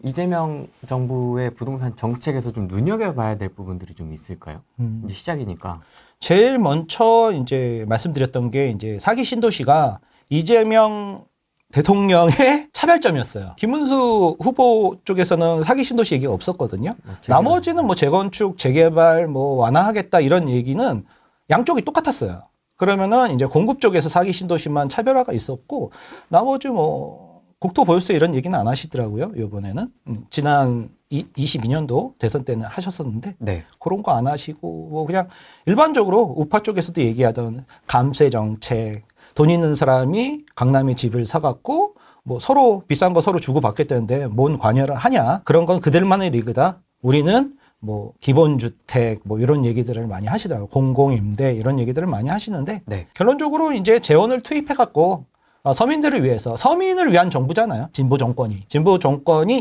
이재명 정부의 부동산 정책에서 좀 눈여겨봐야 될 부분들이 좀 있을까요? 이제 시작이니까. 제일 먼저 이제 말씀드렸던 게 이제 사기 신도시가 이재명 대통령의 차별점이었어요. 김문수 후보 쪽에서는 사기 신도시 얘기가 없었거든요. 나머지는 뭐 재건축, 재개발 뭐 완화하겠다 이런 얘기는 양쪽이 똑같았어요. 그러면은 이제 공급 쪽에서 사기 신도시만 차별화가 있었고 나머지 뭐 국토 보유세 이런 얘기는 안 하시더라고요. 이번에는 지난 22년도 대선 때는 하셨었는데 네. 그런 거 안 하시고 뭐 그냥 일반적으로 우파 쪽에서도 얘기하던 감세 정책, 돈 있는 사람이 강남에 집을 사갖고 뭐 서로 비싼 거 서로 주고 받겠다는데 뭔 관여를 하냐? 그런 건 그들만의 리그다. 우리는 뭐 기본주택 뭐 이런 얘기들을 많이 하시더라고요. 공공임대 이런 얘기들을 많이 하시는데 네. 결론적으로 이제 재원을 투입해갖고 서민들을 위해서, 서민을 위한 정부잖아요. 진보 정권이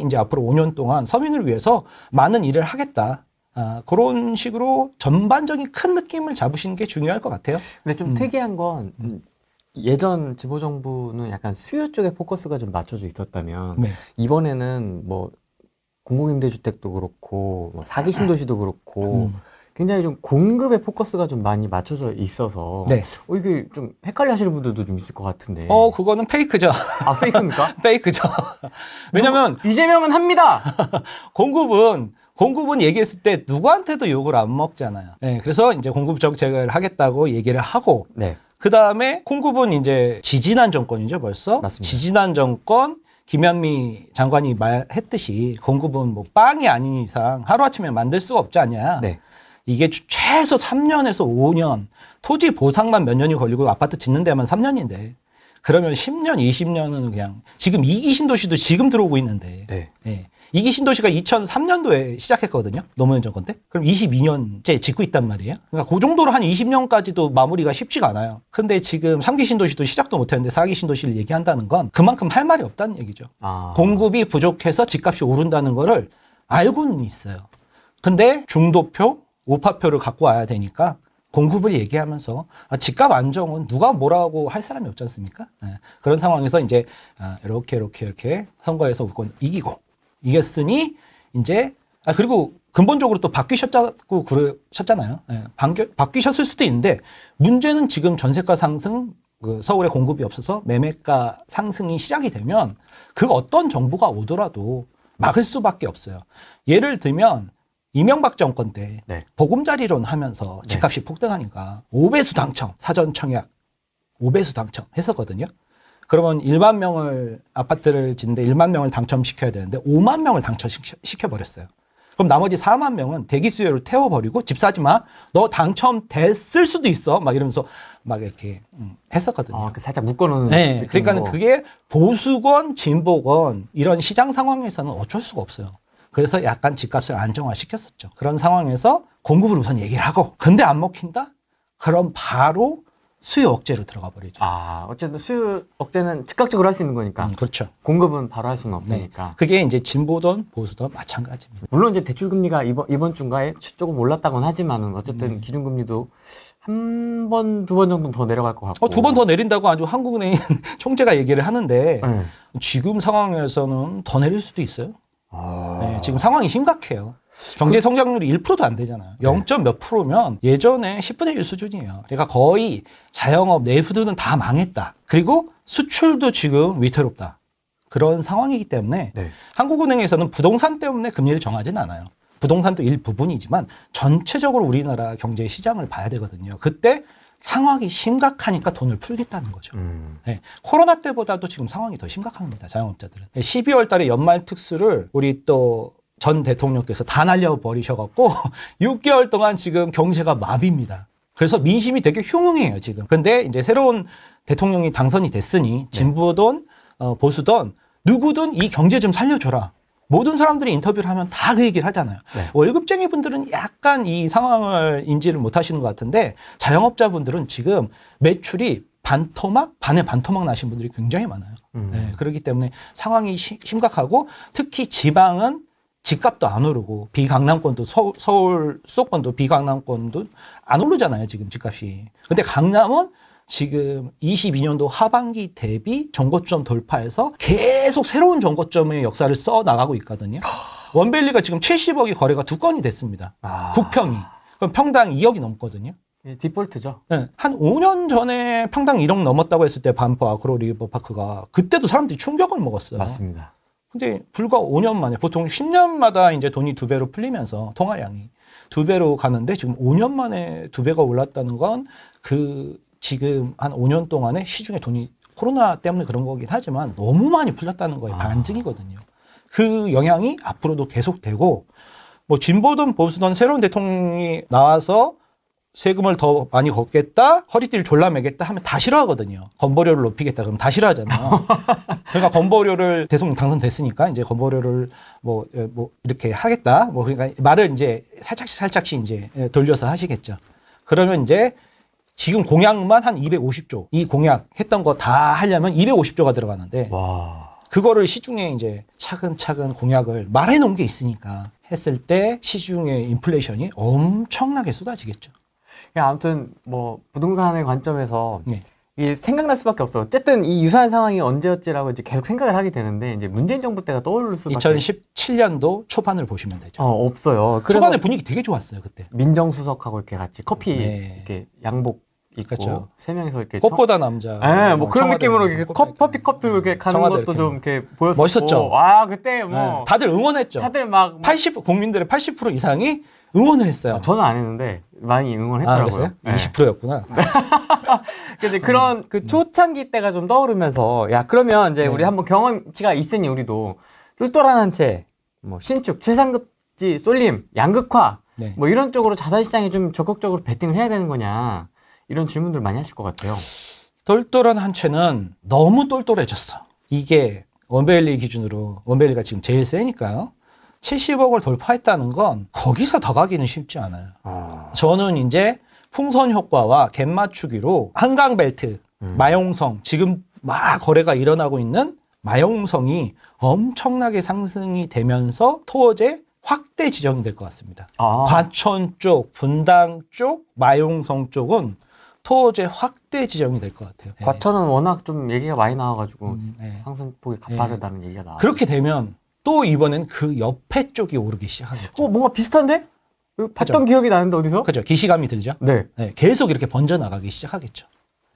이제 앞으로 5년 동안 서민을 위해서 많은 일을 하겠다. 그런 식으로 전반적인 큰 느낌을 잡으시는 게 중요할 것 같아요. 근데 좀 특이한 건 예전 진보 정부는 약간 수요 쪽에 포커스가 좀 맞춰져 있었다면 네. 이번에는 뭐 공공임대주택도 그렇고 뭐 사기 신도시도 그렇고 굉장히 좀 공급에 포커스가 좀 많이 맞춰져 있어서 네. 이게 좀 헷갈려 하시는 분들도 좀 있을 것 같은데. 그거는 페이크죠. 아, 페이크입니까? 페이크죠. 왜냐면 이재명은 합니다. 공급은 얘기했을 때 누구한테도 욕을 안 먹잖아요. 네, 그래서 이제 공급 정책을 하겠다고 얘기를 하고 네. 그 다음에 공급은 이제 지지난 정권이죠, 벌써. 맞습니다. 지지난 정권 김현미 장관이 말했듯이 공급은 뭐 빵이 아닌 이상 하루아침에 만들 수가 없지 않냐. 네. 이게 최소 3년에서 5년, 토지 보상만 몇 년이 걸리고 아파트 짓는 데만 3년인데 그러면 10년, 20년은 그냥 지금 2기 신도시도 지금 들어오고 있는데 네. 네. 2기 신도시가 2003년도에 시작했거든요. 노무현 정권 때. 그럼 22년째 짓고 있단 말이에요. 그러니까 그 정도로 한 20년까지도 마무리가 쉽지가 않아요. 근데 지금 3기 신도시도 시작도 못했는데 4기 신도시를 얘기한다는 건 그만큼 할 말이 없다는 얘기죠. 공급이 부족해서 집값이 오른다는 거를 알고는 있어요. 근데 중도표, 우파표를 갖고 와야 되니까 공급을 얘기하면서 집값 안정은 누가 뭐라고 할 사람이 없지 않습니까? 네. 그런 상황에서 이제 이렇게 선거에서 이겼으니 이제 그리고 근본적으로 또 바뀌셨다고 그러셨잖아요. 네. 바뀌셨을 수도 있는데 문제는 지금 전세가 상승, 서울에 공급이 없어서 매매가 상승이 시작이 되면 그 어떤 정부가 오더라도 막을 수밖에 없어요. 예를 들면 이명박 정권 때 네. 보금자리론 하면서 집값이 폭등하니까 5배수 당첨, 사전 청약 5배수 당첨 했었거든요. 그러면 1만 명을 아파트를 짓는데 1만 명을 당첨시켜야 되는데 5만 명을 당첨시켜버렸어요. 그럼 나머지 4만 명은 대기 수요를 태워버리고 집 사지 마. 너 당첨됐을 수도 있어. 막 이러면서 막 이렇게 했었거든요. 살짝 묶어놓는. 네. 그러니까 그게 보수건 진보건 이런 시장 상황에서는 어쩔 수가 없어요. 그래서 약간 집값을 안정화시켰었죠. 그런 상황에서 공급을 우선 얘기를 하고 근데 안 먹힌다? 그럼 바로 수요 억제로 들어가 버리죠. 어쨌든 수요 억제는 즉각적으로 할 수 있는 거니까. 그렇죠. 공급은 바로 할 수는 없으니까. 네. 그게 이제 진보든 보수든 마찬가지입니다. 물론 이제 대출금리가 이번 주인가에 조금 올랐다곤 하지만은 어쨌든 기준금리도 한 번, 두 번 정도 더 내려갈 것 같고. 2번 더 내린다고 아주 한국은행 총재가 얘기를 하는데 지금 상황에서는 더 내릴 수도 있어요. 네, 지금 상황이 심각해요. 경제 성장률이 1%도 안 되잖아요. 0. 몇 프로면 예전에 10분의 1 수준이에요. 그러니까 거의 자영업 내수들은 다 망했다. 그리고 수출도 지금 위태롭다. 그런 상황이기 때문에 한국은행에서는 부동산 때문에 금리를 정하지는 않아요. 부동산도 일부분이지만 전체적으로 우리나라 경제 시장을 봐야 되거든요. 그때 상황이 심각하니까 돈을 풀겠다는 거죠. 네, 코로나 때보다도 지금 상황이 더 심각합니다. 자영업자들은. 12월 달에 연말 특수를 우리 또 전 대통령께서 다 날려버리셔갖고 6개월 동안 지금 경제가 마비입니다. 그래서 민심이 되게 흉흉해요, 지금. 근데 이제 새로운 대통령이 당선이 됐으니 진보든 보수든 누구든 이 경제 좀 살려줘라. 모든 사람들이 인터뷰를 하면 다 그 얘기를 하잖아요. 월급쟁이 분들은 약간 이 상황을 인지를 못 하시는 것 같은데 자영업자분들은 지금 매출이 반에 반토막 나신 분들이 굉장히 많아요. 네, 그렇기 때문에 상황이 심각하고 특히 지방은 집값도 안 오르고 비강남권도 서울 수도권도 비강남권도 안 오르잖아요. 지금 집값이. 근데 강남은 지금 22년도 하반기 대비 정고점 돌파해서 계속 새로운 정고점의 역사를 써 나가고 있거든요. 원밸리가 지금 70억이 거래가 2건이 됐습니다. 국평이. 그럼 평당 2억이 넘거든요. 디폴트죠. 네, 한 5년 전에 평당 1억 넘었다고 했을 때 반포 아크로 리버파크가 그때도 사람들이 충격을 먹었어요. 맞습니다. 근데 불과 5년 만에 보통 10년마다 이제 돈이 2배로 풀리면서 통화량이 2배로 가는데 지금 5년 만에 2배가 올랐다는 건 그 지금 한 5년 동안에 시중에 돈이 코로나 때문에 그런 거긴 하지만 너무 많이 풀렸다는 거에 반증이거든요. 그 영향이 앞으로도 계속되고 뭐 진보든 보수든 새로운 대통령이 나와서 세금을 더 많이 걷겠다, 허리띠를 졸라매겠다 하면 다 싫어하거든요. 건보료를 높이겠다 그러면 다 싫어하잖아요. 그러니까 건보료를 대통령 당선됐으니까 이제 건보료를 뭐 이렇게 하겠다. 뭐 그러니까 말을 이제 살짝씩 이제 돌려서 하시겠죠. 그러면 이제 지금 공약만 한 250조, 이 공약 했던 거 다 하려면 250조가 들어가는데 와. 그거를 시중에 이제 차근차근 공약을 말해 놓은 게 있으니까 했을 때 시중의 인플레이션이 엄청나게 쏟아지겠죠. 아무튼 뭐 부동산의 관점에서 네. 이게 생각날 수밖에 없어. 어쨌든 이 유사한 상황이 언제였지라고 이제 계속 생각을 하게 되는데 이제 문재인 정부 때가 떠오를 수밖에. 2017년도 초반을 보시면 되죠. 없어요. 그래서 초반에 분위기 되게 좋았어요 그때. 민정수석하고 이렇게 같이 커피 네. 이렇게 양복 입고 그렇죠. 세 명이서 이렇게 꽃보다 남자. 네, 뭐 그런 느낌으로 이렇게 꽃보다 커피컵 들고 이렇게 가는 청와대 것도 이렇게 좀 이렇게 보였었고. 멋있었죠. 와 그때 뭐 네. 다들 응원했죠. 다들 막 국민들의 80% 이상이 응원을 했어요. 저는 안 했는데 많이 응원했더라고요. 그랬어요? 네. 20%였구나. 근데 그런 그 초창기 때가 좀 떠오르면서 야 그러면 이제 우리 한번 경험치가 있으니 우리도 똘똘한 한 채, 뭐 신축, 최상급지 쏠림, 양극화 네. 뭐 이런 쪽으로 자산시장에 좀 적극적으로 베팅을 해야 되는 거냐 이런 질문들 많이 하실 것 같아요. 똘똘한 한 채는 너무 똘똘해졌어. 이게 원밸리 기준으로 원밸리가 지금 제일 세니까요. 70억을 돌파했다는 건 거기서 더 가기는 쉽지 않아요. 저는 이제 풍선 효과와 갭 맞추기로 한강벨트, 마용성, 지금 막 거래가 일어나고 있는 마용성이 엄청나게 상승이 되면서 토어제 확대 지정이 될 것 같습니다. 과천 쪽, 분당 쪽, 마용성 쪽은 토어제 확대 지정이 될 것 같아요. 과천은 워낙 좀 얘기가 많이 나와가지고 네. 상승폭이 가파르다는 얘기가 나와요. 그렇게 되면 또 이번엔 그 옆에 쪽이 오르기 시작하겠죠. 뭔가 비슷한데? 봤던 기억이 나는데 어디서? 그죠. 기시감이 들죠. 네. 네, 계속 이렇게 번져나가기 시작하겠죠.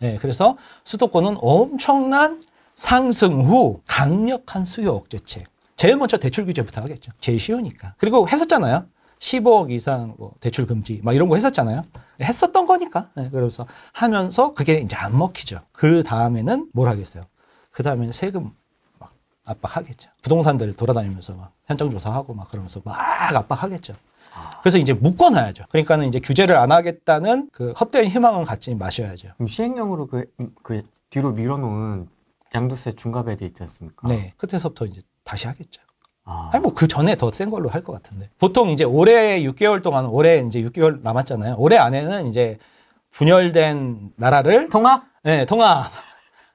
네, 그래서 수도권은 엄청난 상승 후 강력한 수요 억제책. 제일 먼저 대출 규제부터 하겠죠. 제일 쉬우니까. 그리고 했었잖아요. 15억 이상 뭐 대출 금지 막 이런 거 했었잖아요. 했었던 거니까. 네, 그래서 하면서 그게 이제 안 먹히죠. 그 다음에는 뭘 하겠어요? 그 다음에는 세금 막 압박하겠죠. 부동산들 돌아다니면서 막 현장 조사하고 막 그러면서 막 압박하겠죠. 그래서 이제 묶어놔야죠. 그러니까는 이제 규제를 안 하겠다는 그 헛된 희망은 갖지 마셔야죠. 그럼 시행령으로 그 뒤로 밀어놓은 양도세 중과배제 있지 않습니까? 네, 끝에서부터 이제 다시 하겠죠. 아니 뭐 그 전에 더 센 걸로 할 것 같은데. 보통 이제 올해 6개월 동안 올해 이제 6개월 남았잖아요. 올해 안에는 이제 분열된 나라를 통합? 네, 통합.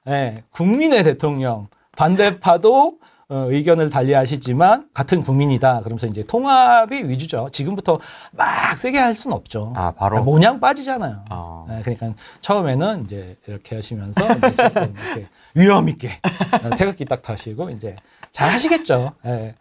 네, 국민의 대통령 반대파도 의견을 달리하시지만 같은 국민이다. 그러면서 이제 통합이 위주죠. 지금부터 막 세게 할 수는 없죠. 바로 모냥 빠지잖아요. 네, 그러니까 처음에는 이제 이렇게 하시면서 이제 조금 이렇게 위험 있게 태극기 딱 타시고 이제 잘 하시겠죠. 네.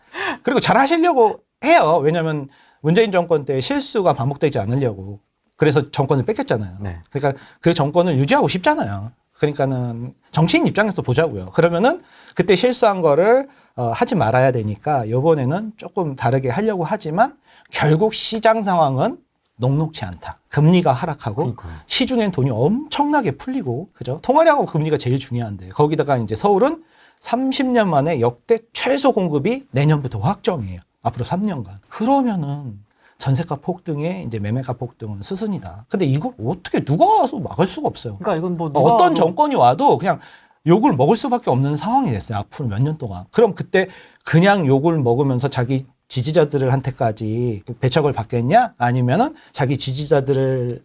그리고 잘 하시려고 해요. 왜냐하면 문재인 정권 때 실수가 반복되지 않으려고. 그래서 정권을 뺏겼잖아요. 네. 그러니까 그 정권을 유지하고 싶잖아요. 그러니까는 정치인 입장에서 보자고요. 그러면은 그때 실수한 거를 하지 말아야 되니까 이번에는 조금 다르게 하려고 하지만 결국 시장 상황은 녹록치 않다. 금리가 하락하고 그러니까요. 시중엔 돈이 엄청나게 풀리고 그죠? 통화량하고 금리가 제일 중요한데 거기다가 이제 서울은 30년 만에 역대 최소 공급이 내년부터 확정이에요. 앞으로 3년간. 그러면은 전세가 폭등에 이제 매매가 폭등은 수순이다. 근데 이걸 어떻게 누가 와서 막을 수가 없어요. 그러니까 이건 뭐 어떤 정권이 와도 그냥 욕을 먹을 수밖에 없는 상황이 됐어요. 앞으로 몇 년 동안. 그럼 그때 그냥 욕을 먹으면서 자기 지지자들한테까지 배척을 받겠냐? 아니면은 자기 지지자들을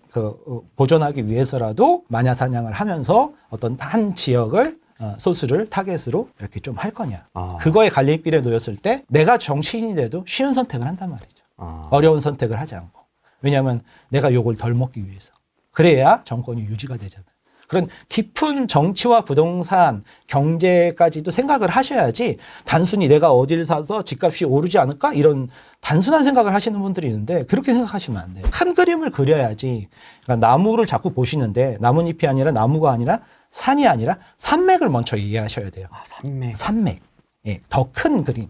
보존하기 위해서라도 마냐사냥을 하면서 어떤 한 지역을 소수를 타겟으로 이렇게 좀 할 거냐. 그거에 갈림길에 놓였을 때 내가 정치인이 돼도 쉬운 선택을 한단 말이죠. 어려운 선택을 하지 않고. 왜냐하면 내가 욕을 덜 먹기 위해서. 그래야 정권이 유지가 되잖아요. 그런 깊은 정치와 부동산, 경제까지도 생각을 하셔야지 단순히 내가 어디를 사서 집값이 오르지 않을까? 이런 단순한 생각을 하시는 분들이 있는데 그렇게 생각하시면 안 돼요. 큰 그림을 그려야지. 그러니까 나무를 자꾸 보시는데 나뭇잎이 아니라 나무가 아니라 산이 아니라 산맥을 먼저 이해하셔야 돼요. 아, 산맥. 산맥. 예, 더 큰 그림.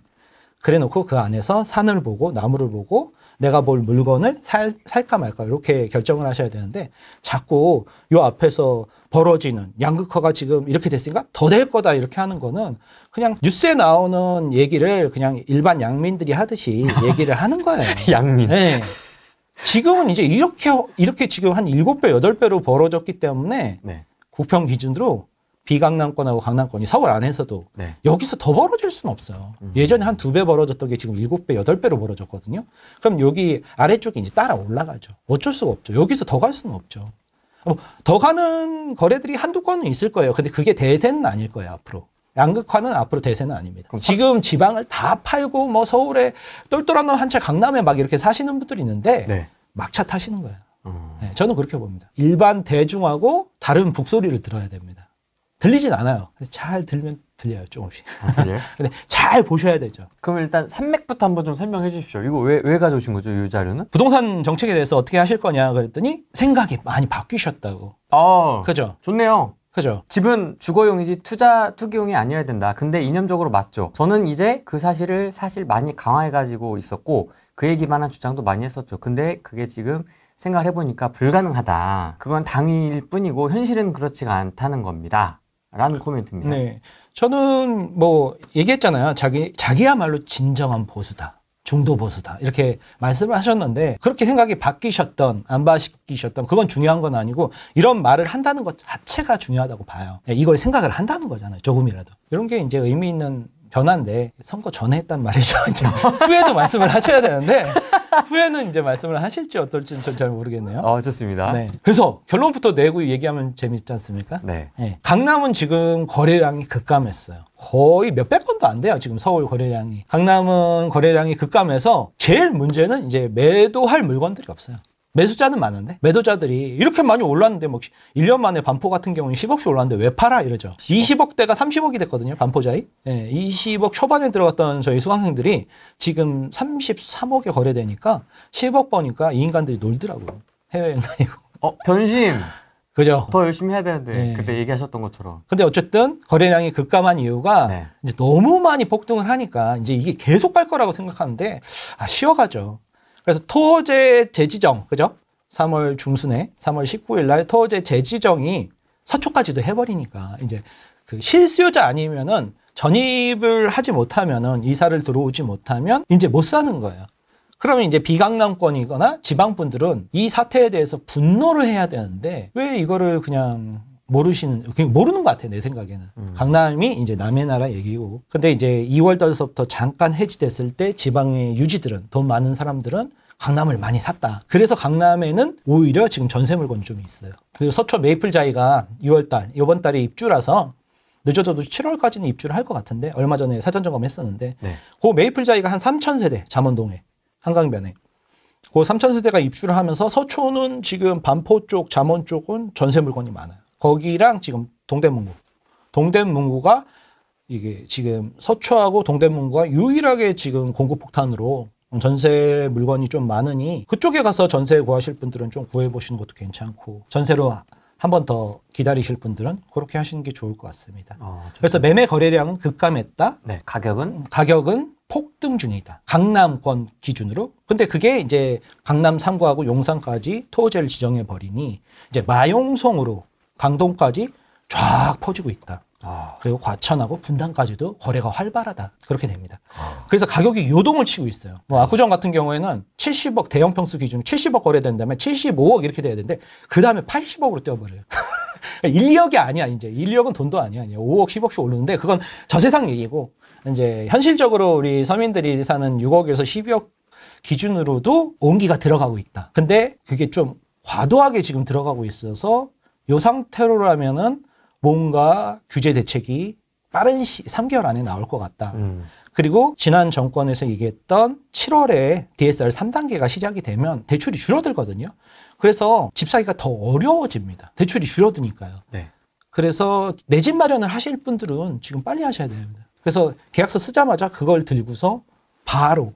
그래 놓고 그 안에서 산을 보고 나무를 보고 내가 볼 물건을 살까 말까 이렇게 결정을 하셔야 되는데 자꾸 요 앞에서 벌어지는 양극화가 지금 이렇게 됐으니까 더 될 거다 이렇게 하는 거는 그냥 뉴스에 나오는 얘기를 그냥 일반 양민들이 하듯이 얘기를 하는 거예요. 양민. 네. 지금은 이제 이렇게 지금 한 7배, 8배로 벌어졌기 때문에 네. 국평 기준으로 비강남권하고 강남권이 서울 안에서도 네. 여기서 더 벌어질 수는 없어요. 예전에 한 2배 벌어졌던 게 지금 7배, 8배로 벌어졌거든요. 그럼 여기 아래쪽이 이제 따라 올라가죠. 어쩔 수가 없죠. 여기서 더 갈 수는 없죠. 더 가는 거래들이 한두 건은 있을 거예요. 근데 그게 대세는 아닐 거예요, 앞으로. 양극화는 앞으로 대세는 아닙니다. 지금 지방을 다 팔고 뭐 서울에 똘똘한 한 채 강남에 막 이렇게 사시는 분들이 있는데 네. 막차 타시는 거예요. 네, 저는 그렇게 봅니다. 일반 대중하고 다른 북소리를 들어야 됩니다. 들리진 않아요. 근데 잘 들면 들려요, 조금씩. 아, 들려요? 근데 잘 보셔야 되죠. 그럼 일단 산맥부터 한번 좀 설명해 주십시오. 이거 왜 가져오신 거죠, 이 자료는? 부동산 정책에 대해서 어떻게 하실 거냐 그랬더니 생각이 많이 바뀌셨다고. 그죠? 좋네요. 그죠? 집은 주거용이지 투기용이 아니어야 된다. 근데 이념적으로 맞죠. 저는 이제 그 사실을 많이 강화해가지고 있었고 그에 기반한 주장도 많이 했었죠. 근데 그게 지금 생각을 해보니까 불가능하다. 그건 당위일 뿐이고 현실은 그렇지가 않다는 겁니다. 라는 코멘트입니다. 네. 저는 뭐 얘기했잖아요. 자기야말로 진정한 보수다. 중도 보수다. 이렇게 말씀을 하셨는데 그렇게 생각이 바뀌셨던 안 바뀌셨던 그건 중요한 건 아니고 이런 말을 한다는 것 자체가 중요하다고 봐요. 이걸 생각을 한다는 거잖아요. 조금이라도. 이런 게 이제 의미 있는 변화인데 선거 전에 했단 말이죠. 후에도 말씀을 하셔야 되는데 후에는 이제 말씀을 하실지 어떨지는 전 잘 모르겠네요. 좋습니다. 네. 그래서 결론부터 내고 얘기하면 재밌지 않습니까? 네. 네. 강남은 지금 거래량이 급감했어요. 거의 몇백 건도 안 돼요. 지금 서울 거래량이. 강남은 거래량이 급감해서 제일 문제는 이제 매도할 물건들이 없어요. 매수자는 많은데 매도자들이 이렇게 많이 올랐는데 뭐 1년 만에 반포 같은 경우는 10억씩 올랐는데 왜 팔아 이러죠. 20억대가 30억이 됐거든요. 반포자이. 네, 20억 초반에 들어갔던 저희 수강생들이 지금 33억에 거래되니까 10억 버니까 이 인간들이 놀더라고요. 해외여행 다니고. 변심. 그죠? 더 열심히 해야 되는데 네. 그때 얘기하셨던 것처럼. 근데 어쨌든 거래량이 급감한 이유가 네. 이제 너무 많이 폭등을 하니까 이제 이게 계속 갈 거라고 생각하는데 쉬어가죠. 그래서 토지 재지정, 그죠? 3월 중순에 3월 19일 날 토지 재지정이 서초까지도 해버리니까 이제 그 실수요자 아니면은 전입을 하지 못하면은 이사를 들어오지 못하면 이제 못 사는 거예요. 그러면 이제 비강남권이거나 지방분들은 이 사태에 대해서 분노를 해야 되는데 왜 이거를 그냥 모르는 것 같아요, 내 생각에는. 강남이 이제 남의 나라 얘기고. 근데 이제 2월 달서부터 잠깐 해지됐을 때 지방의 유지들은, 돈 많은 사람들은 강남을 많이 샀다. 그래서 강남에는 오히려 지금 전세 물건이 좀 있어요. 그리고 서초 메이플자이가 2월 달, 이번 달에 입주라서 늦어져도 7월까지는 입주를 할 것 같은데, 얼마 전에 사전 점검했었는데, 네. 그 메이플자이가 한 3,000세대, 잠원동에, 한강변에. 그 3,000세대가 입주를 하면서 서초는 지금 반포 쪽, 잠원 쪽은 전세 물건이 많아요. 거기랑 지금 동대문구가 이게 지금 서초하고 동대문구가 유일하게 지금 공급폭탄으로 전세 물건이 좀 많으니 그쪽에 가서 전세 구하실 분들은 좀 구해보시는 것도 괜찮고 전세로 한 번 더 기다리실 분들은 그렇게 하시는 게 좋을 것 같습니다. 그래서 매매 거래량은 급감했다. 네, 가격은 폭등 중이다. 강남권 기준으로. 근데 그게 이제 강남 3구하고 용산까지 토지를 지정해 버리니 이제 마용성으로 강동까지 쫙 퍼지고 있다. 그리고 과천하고 분당까지도 거래가 활발하다. 그렇게 됩니다. 그래서 가격이 요동을 치고 있어요. 뭐 압구정 같은 경우에는 70억 대형 평수 기준 70억 거래된 다음에 75억 이렇게 돼야 되는데 그 다음에 80억으로 뛰어버려요. 1, 2억이 아니야. 이제 1, 2억은 돈도 아니야. 5억, 10억씩 오르는데 그건 저 세상 얘기고 이제 현실적으로 우리 서민들이 사는 6억에서 12억 기준으로도 온기가 들어가고 있다. 근데 그게 좀 과도하게 지금 들어가고 있어서 이 상태로라면은 뭔가 규제 대책이 빠른 3개월 안에 나올 것 같다. 그리고 지난 정권에서 얘기했던 7월에 DSR 3단계가 시작이 되면 대출이 줄어들거든요. 그래서 집 사기가 더 어려워집니다. 대출이 줄어드니까요. 네. 그래서 내 집 마련을 하실 분들은 지금 빨리 하셔야 됩니다. 그래서 계약서 쓰자마자 그걸 들고서 바로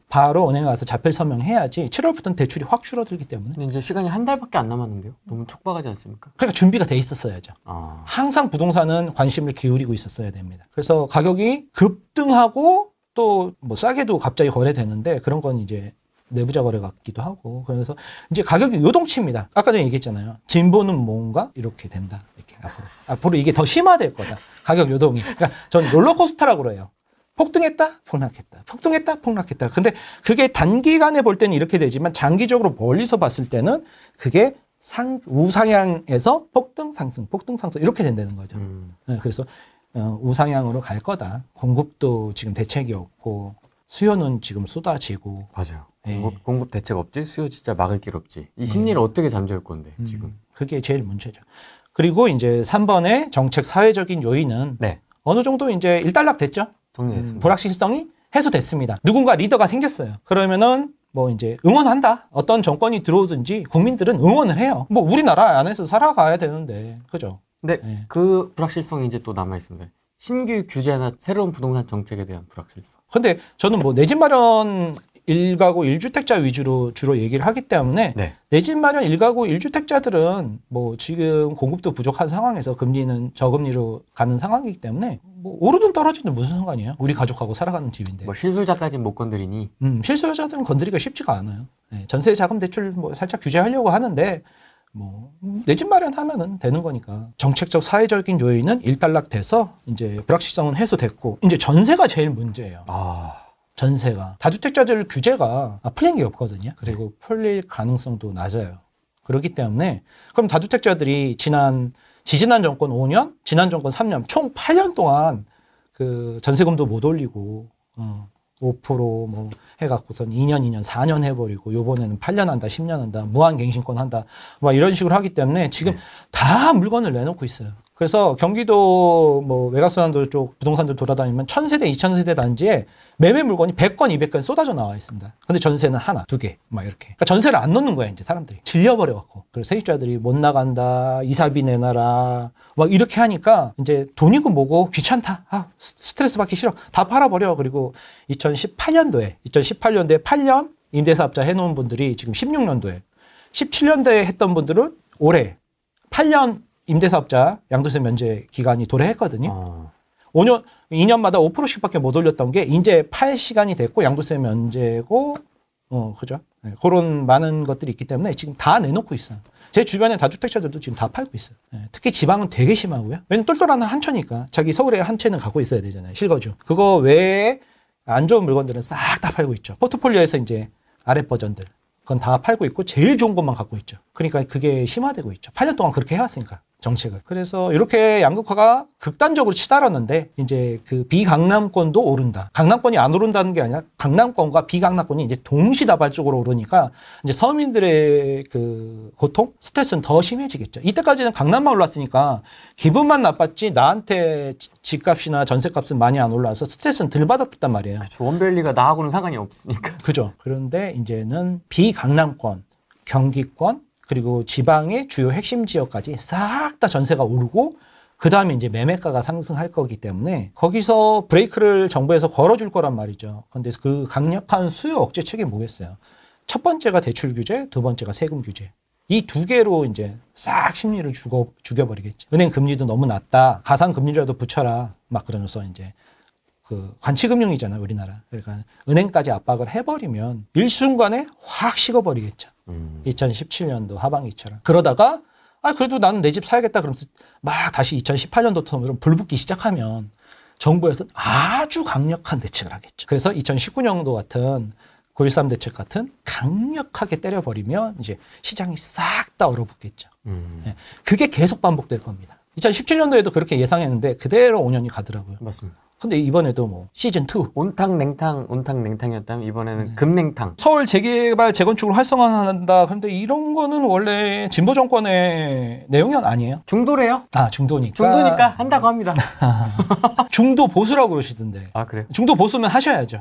은행에 가서 자필 서명해야지 7월부터는 대출이 확 줄어들기 때문에. 근데 이제 시간이 한 달밖에 안 남았는데요. 너무 촉박하지 않습니까? 그러니까 준비가 돼 있었어야죠. 아. 항상 부동산은 관심을 기울이고 있었어야 됩니다. 그래서 가격이 급등하고 또 뭐 싸게도 갑자기 거래되는데 그런 건 이제 내부자 거래 같기도 하고 그래서 이제 가격이 요동칩니다. 아까 전에 얘기했잖아요. 진보는 뭔가 이렇게 된다. 이렇게 앞으로 이게 더 심화될 거다. 가격 요동이. 그러니까 전 롤러코스터라고 그래요. 폭등했다, 폭락했다. 폭등했다, 폭락했다. 근데 그게 단기간에 볼 때는 이렇게 되지만 장기적으로 멀리서 봤을 때는 그게 우상향에서 폭등, 상승, 폭등, 상승 이렇게 된다는 거죠. 네, 그래서 우상향으로 갈 거다. 공급도 지금 대책이 없고 수요는 지금 쏟아지고. 맞아요. 네. 공급 대책 없지, 수요 진짜 막을 길 없지. 이 심리를 어떻게 잠재울 건데 지금. 그게 제일 문제죠. 그리고 이제 3번의 정책 사회적인 요인은 네. 어느 정도 이제 일단락 됐죠. 정리했습니다. 불확실성이 해소됐습니다. 누군가 리더가 생겼어요. 그러면은 뭐 이제 응원한다. 어떤 정권이 들어오든지 국민들은 응원을 해요. 뭐 우리나라 안에서 살아가야 되는데, 그죠? 근데 네. 그 불확실성이 이제 또 남아 있습니다. 신규 규제나 새로운 부동산 정책에 대한 불확실성. 근데 저는 뭐 내 집 마련 1가구 1주택자 위주로 주로 얘기를 하기 때문에 네. 내 집 마련 1가구 1주택자들은 뭐 지금 공급도 부족한 상황에서 금리는 저금리로 가는 상황이기 때문에 뭐 오르든 떨어지든 무슨 상관이에요? 우리 가족하고 살아가는 집인데. 뭐 실수요자까지는 못 건드리니. 실수요자들은 건드리기가 쉽지가 않아요. 네, 전세 자금 대출 뭐 살짝 규제하려고 하는데 뭐 내 집 마련하면은 되는 거니까. 정책적 사회적인 요인은 일단락돼서 이제 불확실성은 해소됐고 이제 전세가 제일 문제예요. 전세가 다주택자들 규제가 풀린 게 없거든요. 그리고 풀릴 가능성도 낮아요. 그렇기 때문에 그럼 다주택자들이 지지난 정권 5년, 지난 정권 3년, 총 8년 동안 그 전세금도 못 올리고 5% 뭐 해갖고선 2년, 4년 해버리고 요번에는 8년 한다, 10년 한다, 무한갱신권 한다, 막 이런 식으로 하기 때문에 지금 다 물건을 내놓고 있어요. 그래서 경기도 뭐 외곽순환도 쪽 부동산들 돌아다니면 1000세대, 2000세대 단지에 매매 물건이 100건, 200건 쏟아져 나와 있습니다. 근데 전세는 하나, 두 개, 막 이렇게. 그러니까 전세를 안 넣는 거야, 이제 사람들이. 질려버려갖고. 그래서 세입자들이 못 나간다, 이사비 내놔라, 막 이렇게 하니까 이제 돈이고 뭐고 귀찮다. 스트레스 받기 싫어. 다 팔아버려. 그리고 2018년도에 8년 임대사업자 해놓은 분들이 지금 16년도에, 17년도에 했던 분들은 올해 8년 임대사업자 양도세 면제 기간이 도래했거든요. 2년마다 5%씩밖에 못 올렸던 게 이제 팔 시간이 됐고 양도세 면제고, 그죠? 네, 그런 많은 것들이 있기 때문에 지금 다 내놓고 있어요. 제 주변에 다주택자들도 지금 다 팔고 있어요. 네, 특히 지방은 되게 심하고요. 왜냐면 똘똘한 한 채니까 자기 서울에 한 채는 갖고 있어야 되잖아요. 실거주. 그거 외에 안 좋은 물건들은 싹 다 팔고 있죠. 포트폴리오에서 이제 아랫 버전들. 그건 다 팔고 있고 제일 좋은 것만 갖고 있죠. 그러니까 그게 심화되고 있죠. 8년 동안 그렇게 해왔으니까. 정책을. 그래서 이렇게 양극화가 극단적으로 치달았는데 이제 그 비강남권도 오른다. 강남권이 안 오른다는 게 아니라 강남권과 비강남권이 이제 동시다발적으로 오르니까 이제 서민들의 그 고통, 스트레스는 더 심해지겠죠. 이때까지는 강남만 올랐으니까 기분만 나빴지 나한테 집값이나 전세값은 많이 안 올라서 스트레스는 덜 받았단 말이에요. 그렇죠. 원밸리가 나하고는 상관이 없으니까. 그죠. 그런데 이제는 비강남권, 경기권 그리고 지방의 주요 핵심 지역까지 싹 다 전세가 오르고 그 다음에 이제 매매가가 상승할 거기 때문에 거기서 브레이크를 정부에서 걸어줄 거란 말이죠. 그런데 그 강력한 수요 억제책이 뭐겠어요? 첫 번째가 대출 규제, 두 번째가 세금 규제. 이 두 개로 이제 싹 심리를 죽여버리겠죠. 은행 금리도 너무 낮다. 가상 금리라도 붙여라. 막 그러면서 이제 그 관치금융이잖아요, 우리나라. 그러니까 은행까지 압박을 해버리면 일순간에 확 식어버리겠죠. 2017년도 하반기처럼. 그러다가 그래도 나는 내 집 사야겠다 그러면서 막 다시 2018년도처럼 불붙기 시작하면 정부에서 아주 강력한 대책을 하겠죠. 그래서 2019년도 같은 9.13 대책 같은 강력하게 때려버리면 이제 시장이 싹 다 얼어붙겠죠. 네. 그게 계속 반복될 겁니다. 2017년도에도 그렇게 예상했는데 그대로 5년이 가더라고요. 맞습니다. 근데 이번에도 뭐 시즌 2 온탕냉탕이었다면 이번에는 금냉탕. 서울 재개발 재건축을 활성화한다. 그런데 이런 거는 원래 진보 정권의 내용이 아니에요? 중도래요? 아, 중도니까. 중도니까 한다고 합니다. 중도 보수라고 그러시던데. 아, 그래요? 중도 보수면 하셔야죠.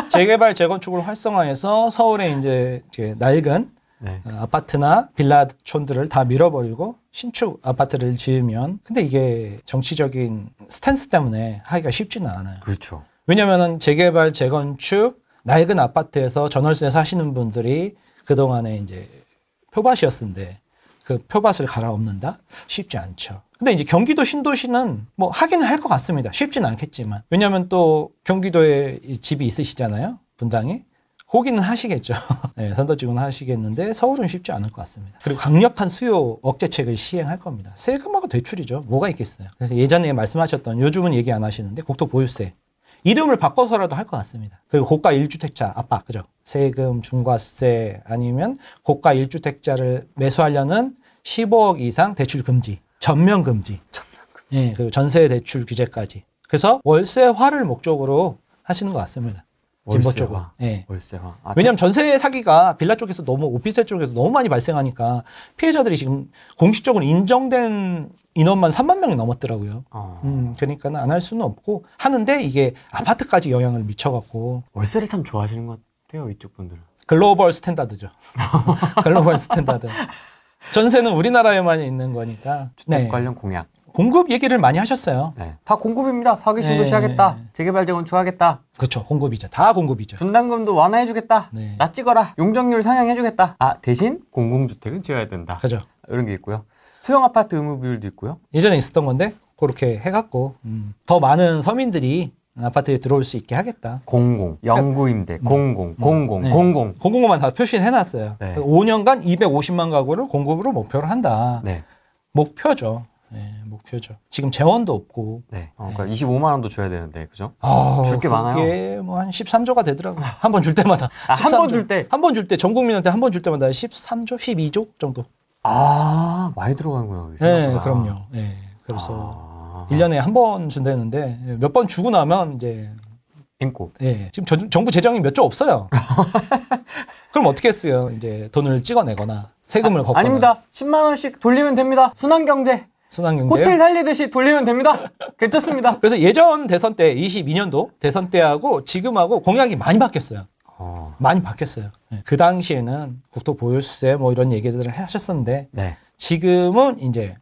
재개발 재건축을 활성화해서 서울에 이제 낡은 네. 아파트나 빌라촌들을 다 밀어버리고 신축 아파트를 지으면, 근데 이게 정치적인 스탠스 때문에 하기가 쉽지는 않아요. 그렇죠. 왜냐면은 재개발 재건축 낡은 아파트에서 전월세 사시는 분들이 그동안에 이제 표밭이었는데 그 표밭을 갈아엎는다? 쉽지 않죠. 근데 이제 경기도 신도시는 뭐 하기는 할 것 같습니다. 쉽지는 않겠지만. 왜냐면 또 경기도에 집이 있으시잖아요. 분당에. 거기는 하시겠죠. 네, 선도직은 하시겠는데 서울은 쉽지 않을 것 같습니다. 그리고 강력한 수요 억제책을 시행할 겁니다. 세금하고 대출이죠. 뭐가 있겠어요. 그래서 예전에 말씀하셨던, 요즘은 얘기 안 하시는데 국토보유세. 이름을 바꿔서라도 할 것 같습니다. 그리고 고가 1주택자 압박, 그죠? 세금, 중과세, 아니면 고가 1주택자를 매수하려는 15억 이상 대출 금지, 전면 금지. 네, 그리고 전세 대출 규제까지. 그래서 월세화를 목적으로 하시는 것 같습니다. 진보 쪽은. 네. 월세화. 왜냐하면 전세 사기가 빌라 쪽에서 너무, 오피스텔 쪽에서 너무 많이 발생하니까 피해자들이 지금 공식적으로 인정된 인원만 3만 명이 넘었더라고요. 그러니까 안 할 수는 없고 하는데 이게 아파트까지 영향을 미쳐갖고. 월세를 참 좋아하시는 것 같아요, 이쪽 분들은. 글로벌 스탠다드죠. 글로벌 스탠다드. 전세는 우리나라에만 있는 거니까. 주택 관련 공약. 공급 얘기를 많이 하셨어요. 네. 다 공급입니다. 사기 신도시 하겠다. 재개발 재건축하겠다. 그렇죠. 공급이죠. 다 공급이죠. 분담금도 완화해주겠다. 네. 나 찍어라. 용적률 상향해주겠다. 아, 대신 공공주택은 지어야 된다. 그죠. 이런 게 있고요. 소형 아파트 의무 비율도 있고요. 예전에 있었던 건데 그렇게 해갖고 더 많은 서민들이 아파트에 들어올 수 있게 하겠다. 공공, 영구임대, 공공, 네. 공공. 공공만 다 표시를 해놨어요. 네. 5년간 250만 가구를 공급으로 목표를 한다. 네. 목표죠. 네, 목표죠. 지금 재원도 없고. 네. 그러니까 25만 원도 줘야 되는데, 그죠? 아, 줄 게 많아요. 그게 뭐 한 13조가 되더라고요. 한 번 줄 때마다. 한 번 줄 때? 한 번 줄 때, 전 국민한테 한 번 줄 때마다 13조, 12조 정도. 아, 많이 들어가는구나. 네, 그럼요. 네, 그래서 1년에 한 번 준다는데 몇 번 주고 나면 이제 인고. 네, 지금 정부 재정이 몇 조 없어요. 그럼 어떻게 했어요? 이제 돈을 찍어내거나 세금을 걷거나. 아닙니다. 10만 원씩 돌리면 됩니다. 순환경제. 순환경제. 호텔 살리듯이 돌리면 됩니다. 괜찮습니다. 그래서 예전 대선 때 22년도 대선 때하고 지금하고 공약이 많이 바뀌었어요. 많이 바뀌었어요. 네. 그 당시에는 국토보유세 뭐 이런 얘기들을 하셨었는데 네. 지금은 이제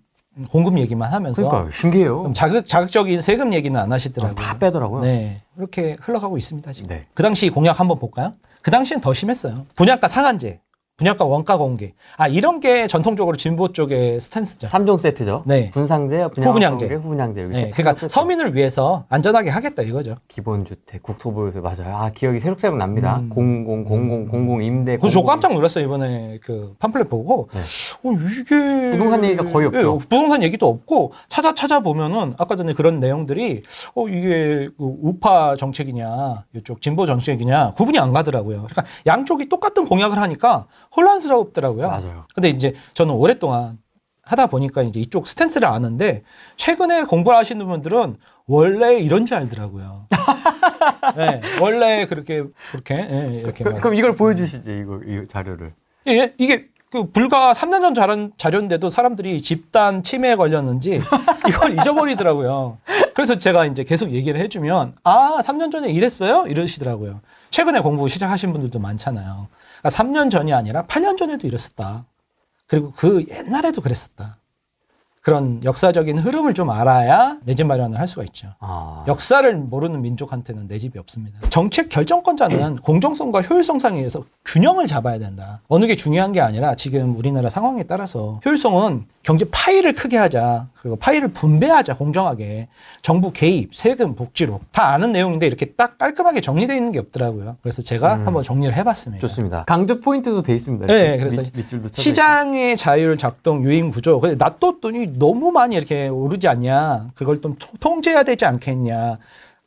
공급 얘기만 하면서. 그러니까 신기해요. 자극적인 세금 얘기는 안 하시더라고요. 다 빼더라고요. 네, 이렇게 흘러가고 있습니다 지금. 네. 그 당시 공약 한번 볼까요? 그 당시엔 더 심했어요. 분양가 상한제, 분양가 원가 공개. 아, 이런 게 전통적으로 진보 쪽의 스탠스죠. 3종 세트죠. 네. 분상제, 후분양제. 후분양제. 여기 네, 그러니까 세트. 서민을 위해서 안전하게 하겠다 이거죠. 기본주택, 국토보유세 맞아요. 아, 기억이 새록새록 납니다. 공공 임대. 그래서 저 깜짝 놀랐어요 이번에 그 팜플렛 보고. 네. 이게 부동산 얘기가 거의 없죠. 부동산 얘기도 없고 찾아보면은 아까 전에 그런 내용들이 이게 그 우파 정책이냐 이쪽 진보 정책이냐 구분이 안 가더라고요. 그러니까 양쪽이 똑같은 공약을 하니까 혼란스럽더라고요. 맞아요. 근데 이제 저는 오랫동안 하다 보니까 이제 이쪽 스탠스를 아는데 최근에 공부를 하시는 분들은 원래 이런 줄 알더라고요. 네, 원래 그렇게 네, 이렇게. 그럼 이걸 보여주시지 이 자료를. 예, 이게 그 불과 3년 전 자료인데도 사람들이 집단 치매에 걸렸는지 이걸 잊어버리더라고요. 그래서 제가 이제 계속 얘기를 해주면 3년 전에 이랬어요? 이러시더라고요. 최근에 공부 시작하신 분들도 많잖아요. 그러니까 3년 전이 아니라 8년 전에도 이랬었다. 그리고 그 옛날에도 그랬었다. 그런 역사적인 흐름을 좀 알아야 내 집 마련을 할 수가 있죠. 역사를 모르는 민족한테는 내 집이 없습니다. 정책 결정권자는 공정성과 효율성상에 의해서 균형을 잡아야 된다. 어느 게 중요한 게 아니라 지금 우리나라 상황에 따라서 효율성은 경제 파이를 크게 하자. 그리고 파이를 분배하자. 공정하게. 정부 개입, 세금, 복지로. 다 아는 내용인데 이렇게 딱 깔끔하게 정리되어 있는 게 없더라고요. 그래서 제가 한번 정리를 해봤습니다. 좋습니다. 강조 포인트도 돼 있습니다. 네, 그래서 밑줄도 시장의 자율 작동, 유행 구조. 근데 놔뒀더니 너무 많이 이렇게 오르지 않냐. 그걸 좀 통제해야 되지 않겠냐.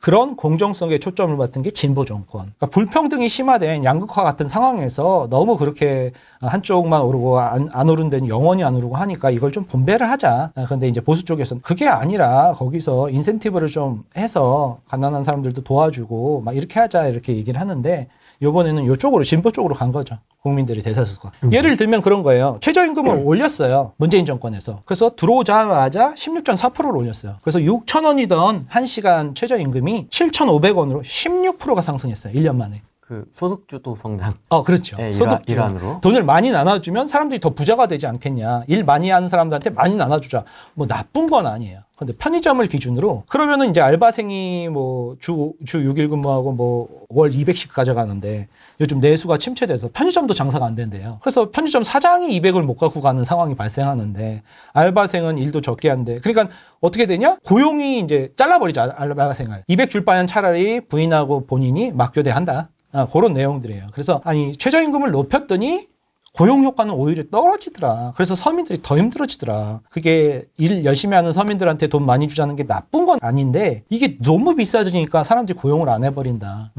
그런 공정성에 초점을 맞춘 게 진보 정권. 그러니까 불평등이 심화된 양극화 같은 상황에서 너무 그렇게 한쪽만 오르고 안 오른 데는 영원히 안 오르고 하니까 이걸 좀 분배를 하자. 그런데 이제 보수 쪽에서는 그게 아니라 거기서 인센티브를 좀 해서 가난한 사람들도 도와주고 막 이렇게 하자 이렇게 얘기를 하는데 이번에는 이쪽으로 진보 쪽으로 간 거죠. 국민들의 대다수가. 예를 들면 그런 거예요. 최저임금을 올렸어요. 문재인 정권에서. 그래서 들어오자마자 16.4%를 올렸어요. 그래서 6,000원이던 1시간 최저임금이 7,500원으로 16%가 상승했어요. 1년 만에. 그 소득주도 성장. 그렇죠. 네, 소득 일환으로. 돈을 많이 나눠주면 사람들이 더 부자가 되지 않겠냐. 일 많이 하는 사람들한테 많이 나눠주자. 뭐 나쁜 건 아니에요. 근데 편의점을 기준으로 그러면은 이제 알바생이 뭐 주 6일 근무하고 뭐 월 200씩 가져가는데 요즘 내수가 침체돼서 편의점도 장사가 안 된대요. 그래서 편의점 사장이 200을 못 갖고 가는 상황이 발생하는데 알바생은 일도 적게 한대. 그러니까 어떻게 되냐? 고용이 이제 잘라버리죠. 알바생을. 200 줄 바엔 차라리 부인하고 본인이 맞교대한다. 그런 내용들이에요. 그래서 아니 최저임금을 높였더니 고용 효과는 오히려 떨어지더라. 그래서 서민들이 더 힘들어지더라. 그게 일 열심히 하는 서민들한테 돈 많이 주자는 게 나쁜 건 아닌데 이게 너무 비싸지니까 사람들이 고용을 안 해버린다.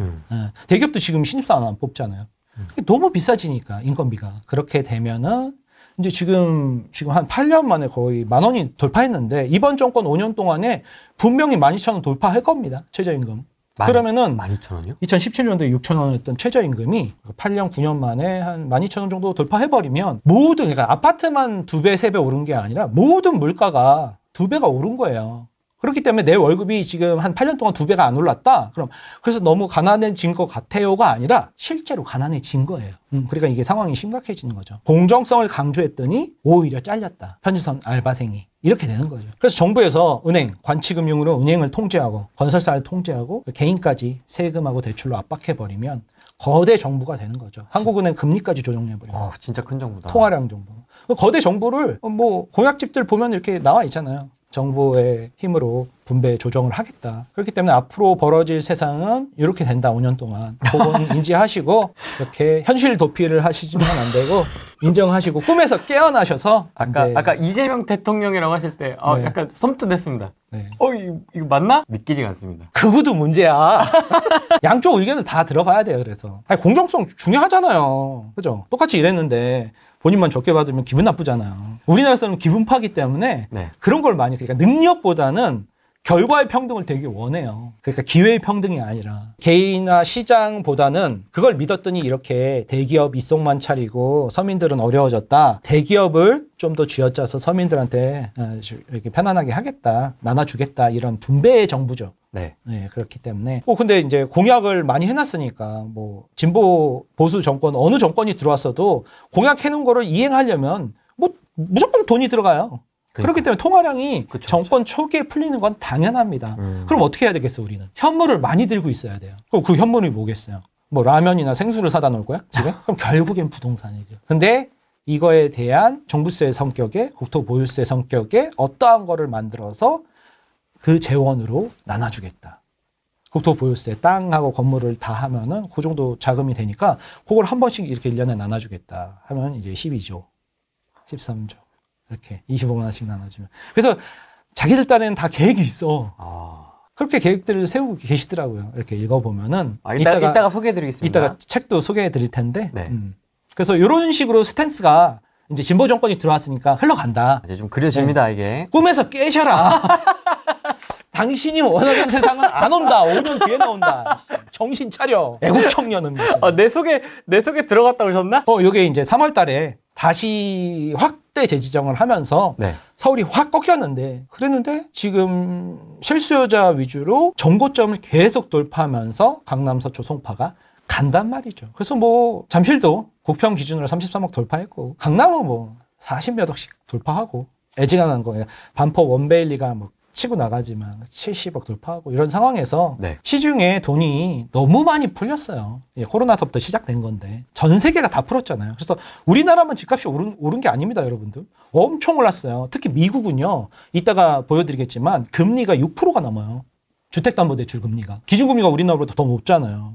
대기업도 지금 신입사원 안 뽑잖아요. 너무 비싸지니까 인건비가. 그렇게 되면은 이제 지금 한 8년 만에 거의 10,000원이 돌파했는데 이번 정권 5년 동안에 분명히 12,000원 돌파할 겁니다. 최저임금. 그러면은 12,000원이요? 2017년도에 6,000원이었던 최저임금이 8년, 9년 만에 한 12,000원 정도 돌파해버리면 모든, 그러니까 아파트만 2배, 3배 오른 게 아니라 모든 물가가 2배가 오른 거예요. 그렇기 때문에 내 월급이 지금 한 8년 동안 2배가 안 올랐다? 그럼 그래서 너무 가난해진 것 같아요가 아니라 실제로 가난해진 거예요. 그러니까 이게 상황이 심각해지는 거죠. 공정성을 강조했더니 오히려 잘렸다. 편의점 알바생이. 이렇게 되는 거죠. 그래서 정부에서 은행, 관치금융으로 은행을 통제하고 건설사를 통제하고 개인까지 세금하고 대출로 압박해버리면 거대 정부가 되는 거죠. 한국은행 금리까지 조정해버리면. 진짜 큰 정부다. 통화량 정부. 거대 정부를 뭐 공약집들 보면 이렇게 나와 있잖아요. 정부의 힘으로 분배 조정을 하겠다. 그렇기 때문에 앞으로 벌어질 세상은 이렇게 된다. 5년 동안. 그건 인지하시고 이렇게 현실 도피를 하시지만 안 되고 인정하시고 꿈에서 깨어나셔서 아까 이재명 대통령이라고 하실 때 네. 약간 섬뜩했습니다. 네. 이거 맞나? 믿기지가 않습니다. 그것도 문제야. 양쪽 의견을 다 들어봐야 돼요. 그래서 공정성 중요하잖아요. 그죠? 똑같이 일했는데 본인만 적게 받으면 기분 나쁘잖아요. 우리나라에서는 기분파기 때문에 네. 그런 걸 많이, 그러니까 능력보다는 결과의 평등을 되게 원해요. 그러니까 기회의 평등이 아니라 개인이나 시장보다는 그걸 믿었더니 이렇게 대기업 입속만 차리고 서민들은 어려워졌다. 대기업을 좀 더 쥐어짜서 서민들한테 이렇게 편안하게 하겠다. 나눠주겠다. 이런 분배의 정부죠. 네. 네, 그렇기 때문에. 근데 이제 공약을 많이 해놨으니까, 뭐, 진보, 보수 정권, 어느 정권이 들어왔어도 공약 해놓은 거를 이행하려면, 뭐, 무조건 돈이 들어가요. 그렇기 때문에 통화량이 그쵸, 정권 초기에 풀리는 건 당연합니다. 그럼 어떻게 해야 되겠어, 우리는? 현물을 많이 들고 있어야 돼요. 그럼 그 현물이 뭐겠어요? 뭐, 라면이나 생수를 사다 놓을 거야? 집에? 그럼 결국엔 부동산이죠. 근데 이거에 대한 종부세 성격의, 국토보유세 성격의 어떠한 거를 만들어서 그 재원으로 나눠주겠다. 국토보유세, 땅하고 건물을 다 하면은 그 정도 자금이 되니까 그걸 한 번씩 이렇게 1년에 나눠주겠다 하면 이제 12조, 13조 이렇게 25만 원씩 나눠주면. 그래서 자기들 딴에는 다 계획이 있어. 그렇게 계획들을 세우고 계시더라고요. 이렇게 읽어보면은. 이따가 소개해드리겠습니다. 이따가 책도 소개해드릴 텐데. 네. 그래서 이런 식으로 스탠스가 이제 진보 정권이 들어왔으니까 흘러간다. 이제 좀 그려집니다, 네. 이게. 꿈에서 깨셔라. 당신이 원하는 세상은 안 온다. 5년 뒤에 나온다. 정신 차려. 애국 청년은. 내 속에 들어갔다 오셨나? 요게 이제 3월 달에 다시 확대 재지정을 하면서 네. 서울이 확 꺾였는데 그랬는데 지금 실수요자 위주로 정고점을 계속 돌파하면서 강남, 서초, 송파가 간단 말이죠. 그래서 뭐 잠실도 국평 기준으로 33억 돌파했고 강남은 뭐 40몇 억씩 돌파하고 애지간한 거예요. 반포 원베일리가 뭐 치고 나가지만 70억 돌파하고 이런 상황에서 네. 시중에 돈이 너무 많이 풀렸어요. 코로나부터 시작된 건데 전 세계가 다 풀었잖아요. 그래서 우리나라만 집값이 오른 게 아닙니다, 여러분들. 엄청 올랐어요. 특히 미국은요. 이따가 보여드리겠지만 금리가 6%가 넘어요. 주택담보대출 금리가. 기준금리가 우리나라보다 더 높잖아요.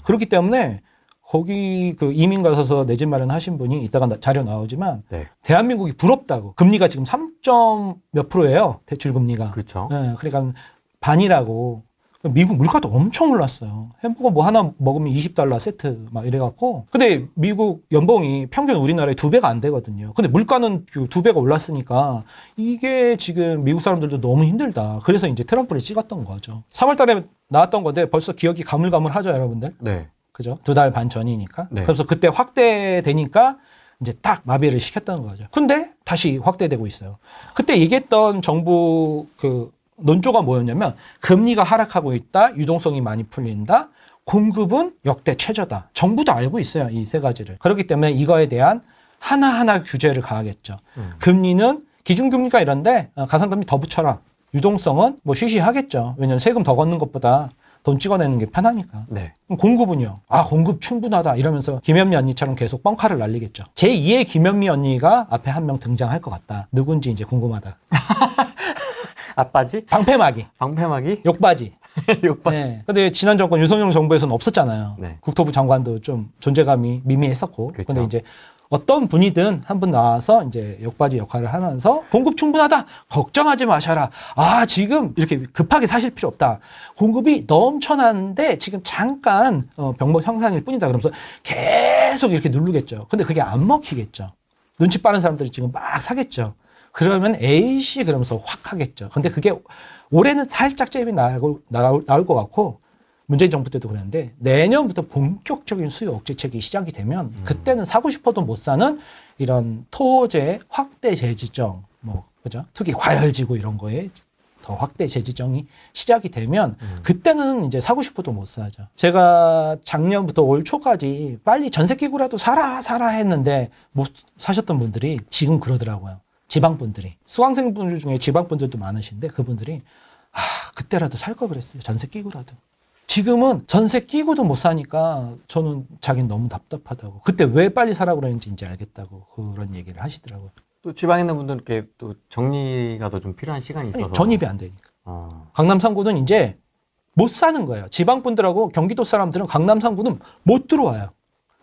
그렇기 때문에 거기 그 이민 가셔서 내 집 마련하신 분이 이따가 자료 나오지만 네. 대한민국이 부럽다고. 금리가 지금 3점 몇 %예요. 대출 금리가. 그렇죠. 네, 그러니까 반이라고. 미국 물가도 엄청 올랐어요. 햄버거 뭐 하나 먹으면 $20 세트 막 이래갖고. 근데 미국 연봉이 평균 우리나라의 2배가 안 되거든요. 근데 물가는 2배가 올랐으니까 이게 지금 미국 사람들도 너무 힘들다. 그래서 이제 트럼프를 찍었던 거죠. 3월 달에 나왔던 건데 벌써 기억이 가물가물하죠, 여러분들? 네. 그죠? 2달 반 전이니까. 네. 그래서 그때 확대되니까 이제 딱 마비를 시켰던 거죠. 근데 다시 확대되고 있어요. 그때 얘기했던 정부 논조가 뭐였냐면 금리가 하락하고 있다, 유동성이 많이 풀린다, 공급은 역대 최저다. 정부도 알고 있어요, 이 세 가지를. 그렇기 때문에 이거에 대한 하나하나 규제를 가하겠죠. 금리는 기준금리가 이런데 가상금리 더 붙여라. 유동성은 뭐 시시하겠죠. 왜냐하면 세금 더 걷는 것보다 돈 찍어내는 게 편하니까. 네. 공급은요. 공급 충분하다 이러면서 김현미 언니처럼 계속 뻥카를 날리겠죠. 제2의 김현미 언니가 앞에 한 명 등장할 것 같다. 누군지 이제 궁금하다. 아빠지? 방패막이. 방패막이? 욕바지. 욕바지. 네. 근데 지난 정권 윤석열 정부에서는 없었잖아요. 네. 국토부 장관도 좀 존재감이 미미했었고. 그렇죠. 근데 이제 어떤 분이든 한 분 나와서 이제 욕바지 역할을 하면서 공급 충분하다. 걱정하지 마셔라. 지금 이렇게 급하게 사실 필요 없다. 공급이 넘쳐나는데 지금 잠깐 병목 형상일 뿐이다. 그러면서 계속 이렇게 누르겠죠. 근데 그게 안 먹히겠죠. 눈치 빠른 사람들이 지금 막 사겠죠. 그러면 에이씨 그러면서 확 하겠죠. 근데 그게 올해는 살짝 잽이 나올 것 같고 문재인 정부 때도 그랬는데 내년부터 본격적인 수요 억제책이 시작이 되면 그때는 사고 싶어도 못 사는 이런 토지 확대 재지정, 그죠? 특히 과열지구 이런 거에 더 확대 재지정이 시작이 되면 그때는 이제 사고 싶어도 못 사죠. 제가 작년부터 올 초까지 빨리 전세 끼고라도 사라 했는데 못 사셨던 분들이 지금 그러더라고요. 지방분들이. 수강생분들 중에 지방분들도 많으신데 그분들이 그때라도 살 걸 그랬어요. 전세 끼고라도. 지금은 전세 끼고도 못 사니까 저는 자기는 너무 답답하다고. 그때 왜 빨리 사라고 그랬는지 이제 알겠다고 그런 얘기를 하시더라고요. 또 지방에 있는 분들께 또 정리가 더 좀 필요한 시간이 있어서. 전입이 안 되니까. 강남 3구는 이제 못 사는 거예요. 지방분들하고 경기도 사람들은 강남 3구는 못 들어와요.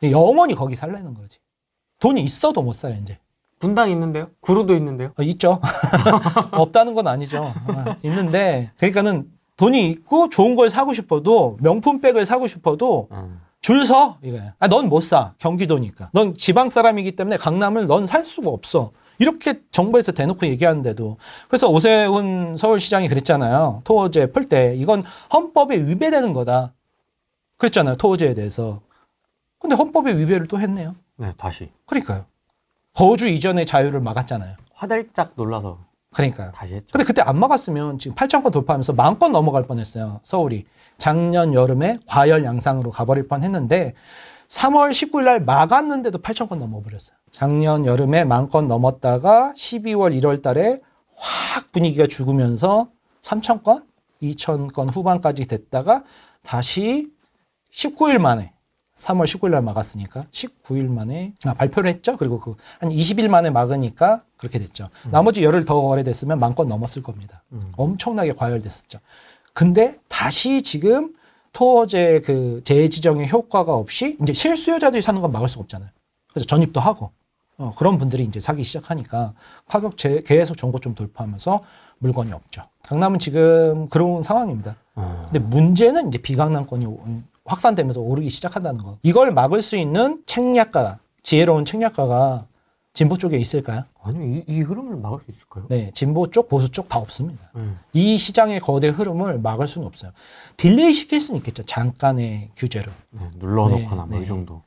영원히 거기 살라는 거지. 돈이 있어도 못 사요, 이제. 분당 있는데요? 구로도 있는데요? 있죠. 없다는 건 아니죠. 있는데, 그러니까는 돈이 있고 좋은 걸 사고 싶어도, 명품백을 사고 싶어도, 줄 서? 이거야. 넌 못 사. 경기도니까. 넌 지방 사람이기 때문에 강남을 넌 살 수가 없어. 이렇게 정부에서 대놓고 얘기하는데도. 그래서 오세훈 서울시장이 그랬잖아요. 토호제 풀 때. 이건 헌법에 위배되는 거다. 그랬잖아요. 토호제에 대해서. 근데 헌법에 위배를 또 했네요. 네, 다시. 그러니까요. 거주 이전의 자유를 막았잖아요. 화들짝 놀라서. 그러니까요. 다시 했죠. 근데 그때 안 막았으면 지금 8,000건 돌파하면서 10,000건 넘어갈 뻔했어요. 서울이. 작년 여름에 과열 양상으로 가버릴 뻔했는데 3월 19일 날 막았는데도 8,000건 넘어버렸어요. 작년 여름에 10,000건 넘었다가 12월 1월 달에 확 분위기가 죽으면서 3,000건, 2,000건 후반까지 됐다가 다시 19일 만에 3월 19일 날 막았으니까 19일 만에 발표를 했죠. 그리고 한 20일 만에 막으니까 그렇게 됐죠. 나머지 열흘 더 거래됐으면 10,000건 넘었을 겁니다. 엄청나게 과열됐었죠. 근데 다시 지금 토호제 재지정의 효과가 없이 이제 실수요자들이 사는 건 막을 수가 없잖아요. 그래서 전입도 하고 그런 분들이 이제 사기 시작하니까 가격 계속 전고점 돌파하면서 물건이 없죠. 강남은 지금 그런 상황입니다. 근데 문제는 이제 비강남권이 확산되면서 오르기 시작한다는 거. 이걸 막을 수 있는 책략가, 지혜로운 책략가가 진보 쪽에 있을까요? 아니요, 이 흐름을 막을 수 있을까요? 네, 진보 쪽, 보수 쪽 다 없습니다. 이 시장의 거대 흐름을 막을 수는 없어요. 딜레이 시킬 수는 있겠죠. 잠깐의 규제로. 네, 눌러놓거나 이 정도.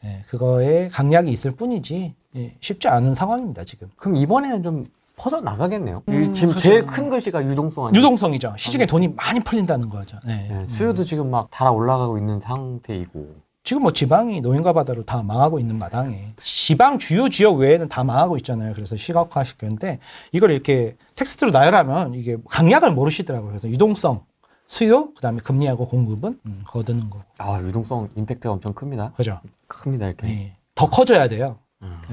네, 그거에 강약이 있을 뿐이지 쉽지 않은 상황입니다, 지금. 그럼 이번에는 좀 퍼져 나가겠네요. 지금 그렇죠. 제일 큰 글씨가 유동성 아니에요? 유동성이죠. 시중에 돈이 많이 풀린다는 거죠. 네. 수요도 지금 막 달아 올라가고 있는 상태이고. 지금 뭐 지방이 노인과 바다로 다 망하고 있는 마당에 지방 주요 지역 외에는 다 망하고 있잖아요. 그래서 시각화시켰는데 이걸 이렇게 텍스트로 나열하면 이게 강약을 모르시더라고요. 그래서 유동성, 수요, 그다음에 금리하고 공급은 거두는 거고. 유동성 임팩트가 엄청 큽니다. 그죠? 큽니다, 이렇게. 네. 더 커져야 돼요.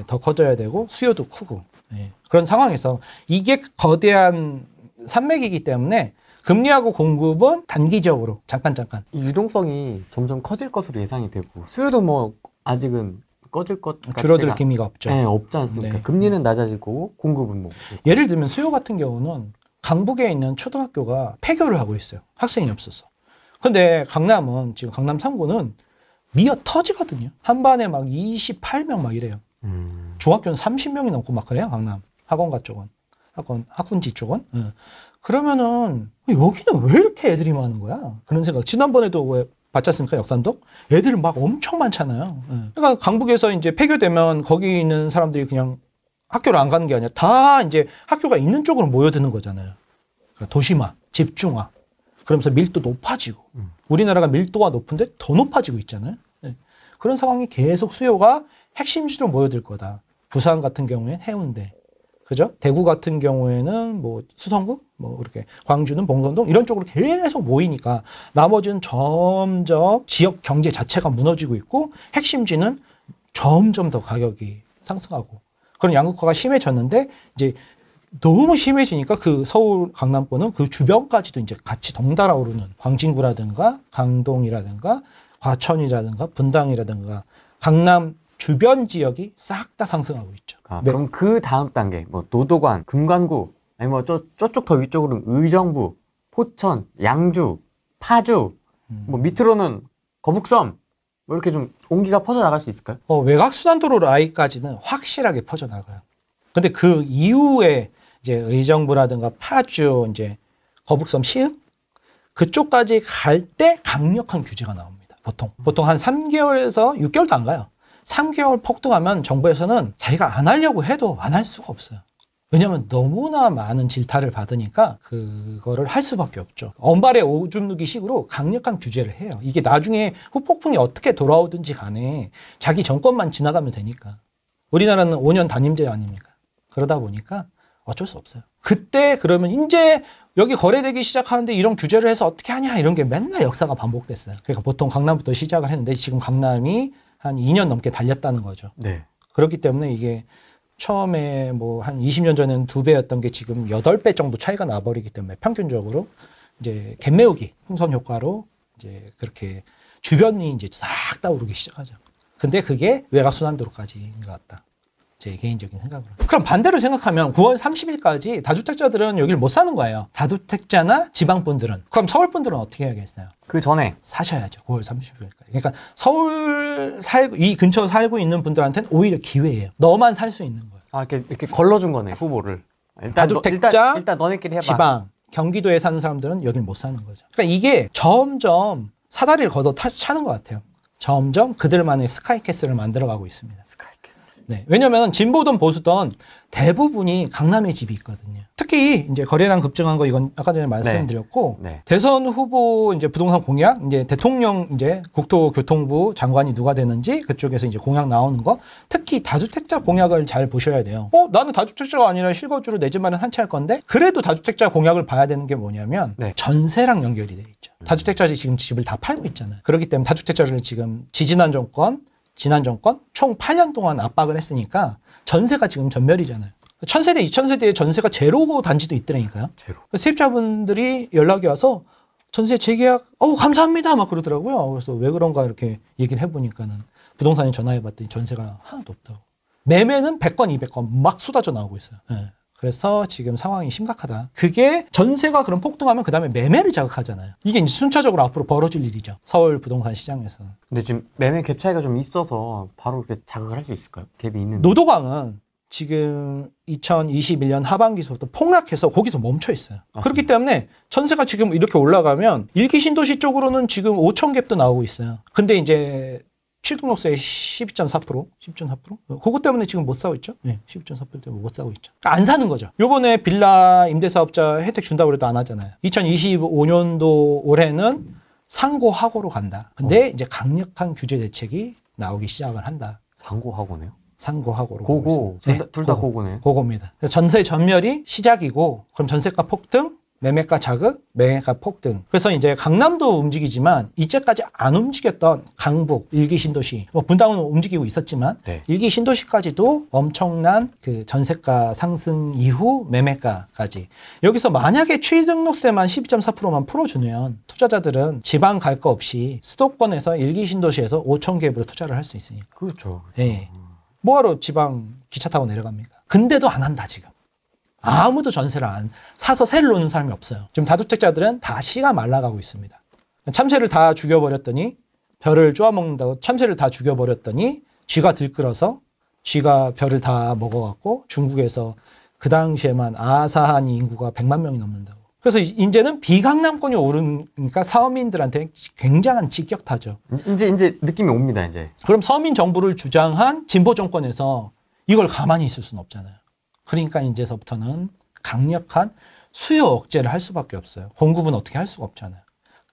더 커져야 되고 수요도 크고. 네. 그런 상황에서 이게 거대한 산맥이기 때문에 금리하고 공급은 단기적으로 잠깐 이 유동성이 점점 커질 것으로 예상이 되고 수요도 뭐 아직은 꺼질 것 줄어들 기미가 없죠. 네, 없지 않습니까? 네. 금리는 낮아질 거고 공급은 뭐 예를 들면 수요 같은 경우는 강북에 있는 초등학교가 폐교를 하고 있어요. 학생이 없어서. 근데 강남은 지금 강남 3구는 미어 터지거든요. 한반에 막 28명 막 이래요. 중학교는 30명이 넘고 막 그래요. 강남 학원가 쪽은. 학군지 쪽은. 그러면은 여기는 왜 이렇게 애들이 많은 거야? 그런 생각. 지난번에도 왜 봤지 않습니까? 역삼동? 애들 막 엄청 많잖아요. 그러니까 강북에서 이제 폐교되면 거기 있는 사람들이 그냥 학교를 안 가는 게 아니라 다 이제 학교가 있는 쪽으로 모여드는 거잖아요. 그러니까 도시화, 집중화. 그러면서 밀도 높아지고. 우리나라가 밀도가 높은데 더 높아지고 있잖아요. 그런 상황이 계속 수요가 핵심지로 모여들 거다. 부산 같은 경우에 해운대. 그죠? 대구 같은 경우에는 뭐 수성구, 뭐 이렇게 광주는 봉선동 이런 쪽으로 계속 모이니까 나머지는 점점 지역 경제 자체가 무너지고 있고 핵심지는 점점 더 가격이 상승하고 그런 양극화가 심해졌는데 이제 너무 심해지니까 그 서울 강남권은 그 주변까지도 이제 같이 덩달아 오르는 광진구라든가 강동이라든가 과천이라든가 분당이라든가 강남 주변 지역이 싹 다 상승하고 있죠. 그럼 그 다음 단계, 뭐 노도관, 금관구, 아니 뭐 저쪽 더 위쪽으로는 의정부, 포천, 양주, 파주, 뭐 밑으로는 거북섬, 뭐 이렇게 좀 온기가 퍼져 나갈 수 있을까요? 외곽순환도로 라인까지는 확실하게 퍼져 나가요. 근데 그 이후에 이제 의정부라든가 파주, 이제 거북섬, 시흥 그쪽까지 갈 때 강력한 규제가 나옵니다. 보통 한 3개월에서 6개월도 안 가요. 3개월 폭등하면 정부에서는 자기가 안 하려고 해도 안 할 수가 없어요. 왜냐하면 너무나 많은 질타를 받으니까 그거를 할 수밖에 없죠. 언발의 오줌 누기 식으로 강력한 규제를 해요. 이게 나중에 후폭풍이 어떻게 돌아오든지 간에 자기 정권만 지나가면 되니까. 우리나라는 5년 단임제 아닙니까? 그러다 보니까 어쩔 수 없어요. 그때 그러면 이제 여기 거래되기 시작하는데 이런 규제를 해서 어떻게 하냐 이런 게 맨날 역사가 반복됐어요. 그러니까 보통 강남부터 시작을 했는데 지금 강남이 한 2년 넘게 달렸다는 거죠. 네. 그렇기 때문에 이게 처음에 뭐 한 20년 전에는 2배였던 게 지금 8배 정도 차이가 나버리기 때문에 평균적으로 이제 갭매우기 풍선 효과로 이제 그렇게 주변이 이제 싹 다 오르기 시작하죠. 근데 그게 외곽순환도로까지인 것 같다. 제 개인적인 생각으로. 그럼 반대로 생각하면 9월 30일까지 다주택자들은 여기를 못 사는 거예요. 다주택자나 지방분들은. 그럼 서울분들은 어떻게 해야겠어요? 그 전에 사셔야죠. 9월 30일까지. 그러니까 이 근처 살고 있는 분들한테는 오히려 기회예요. 너만 살 수 있는 거예요. 이렇게 걸러준 거네, 후보를. 다주택자, 일단 너네끼리 해봐. 지방, 경기도에 사는 사람들은 여길 못 사는 거죠. 그러니까 이게 점점 사다리를 걷어 차는 것 같아요. 점점 그들만의 스카이캐슬을 만들어가고 있습니다. 스카이캐슬. 네, 왜냐하면 진보든 보수든 대부분이 강남에 집이 있거든요. 특히 이제 거래량 급증한 거 이건 아까 전에 말씀드렸고 네. 대선 후보 이제 부동산 공약 이제 대통령 이제 국토교통부 장관이 누가 되는지 그쪽에서 이제 공약 나오는 거 특히 다주택자 공약을 잘 보셔야 돼요. 나는 다주택자가 아니라 실거주로 내 집 마련 한채 할 건데 그래도 다주택자 공약을 봐야 되는 게 뭐냐면 전세랑 연결이 돼 있죠. 다주택자들이 지금 집을 다 팔고 있잖아요. 그렇기 때문에 다주택자를 지금 지난 정권 총 8년 동안 압박을 했으니까 전세가 지금 전멸이잖아요. 1000세대, 2000세대의 전세가 제로 단지도 있더라니까요. 제로. 세입자분들이 연락이 와서 전세 재계약, 감사합니다. 막 그러더라고요. 그래서 왜 그런가 이렇게 얘기를 해보니까는 부동산에 전화해봤더니 전세가 하나도 없다고. 매매는 100건, 200건 막 쏟아져 나오고 있어요. 네. 그래서 지금 상황이 심각하다. 그게 전세가 그럼 폭등하면 그 다음에 매매를 자극하잖아요. 이게 이제 순차적으로 앞으로 벌어질 일이죠. 서울 부동산 시장에서는. 근데 지금 매매 갭 차이가 좀 있어서 바로 이렇게 자극을 할 수 있을까요? 갭이 있는. 노도강은 지금 2021년 하반기부터 폭락해서 거기서 멈춰 있어요. 맞습니다. 그렇기 때문에 전세가 지금 이렇게 올라가면 일기 신도시 쪽으로는 지금 5천 갭도 나오고 있어요. 근데 이제 취등록세 12.4%, 10.4%? 그것 때문에 지금 못 사고 있죠? 네, 12.4% 때문에 못 사고 있죠. 안 사는 거죠. 요번에 빌라 임대사업자 혜택 준다고 해도 안 하잖아요. 2025년도 올해는 상고하고로 간다. 근데 이제 강력한 규제 대책이 나오기 시작을 한다. 상고하고네요? 상고하고로. 고고. 둘 다 고고네. 고고입니다. 전세 전멸이 시작이고, 그럼 전세가 폭등, 매매가 자극, 매매가 폭등. 그래서 이제 강남도 움직이지만 이제까지 안 움직였던 강북, 일기 신도시, 분당은 움직이고 있었지만 일기 신도시까지도 엄청난 그 전세가 상승 이후 매매가까지. 여기서 만약에 취등록세만 12.4%만 풀어주면 투자자들은 지방 갈 거 없이 수도권에서 일기 신도시에서 5천 갭으로 투자를 할 수 있으니까. 그렇죠. 네. 뭐하러 지방 기차 타고 내려갑니까? 근데도 안 한다 지금. 아무도 전세를 안 사서 세를 놓는 사람이 없어요. 지금 다주택자들은 다 씨가 말라가고 있습니다. 참새를 다 죽여버렸더니 별을 쪼아먹는다고 참새를 다 죽여버렸더니 쥐가 들끓어서 쥐가 별을 다 먹어갖고 중국에서 그 당시에만 아사한 인구가 100만 명이 넘는다고. 그래서 이제는 비강남권이 오르니까 서민들한테 굉장한 직격타죠. 이제 느낌이 옵니다, 이제. 그럼 서민 정부를 주장한 진보 정권에서 이걸 가만히 있을 수는 없잖아요. 그러니까 이제서부터는 강력한 수요 억제를 할 수밖에 없어요. 공급은 어떻게 할 수가 없잖아요.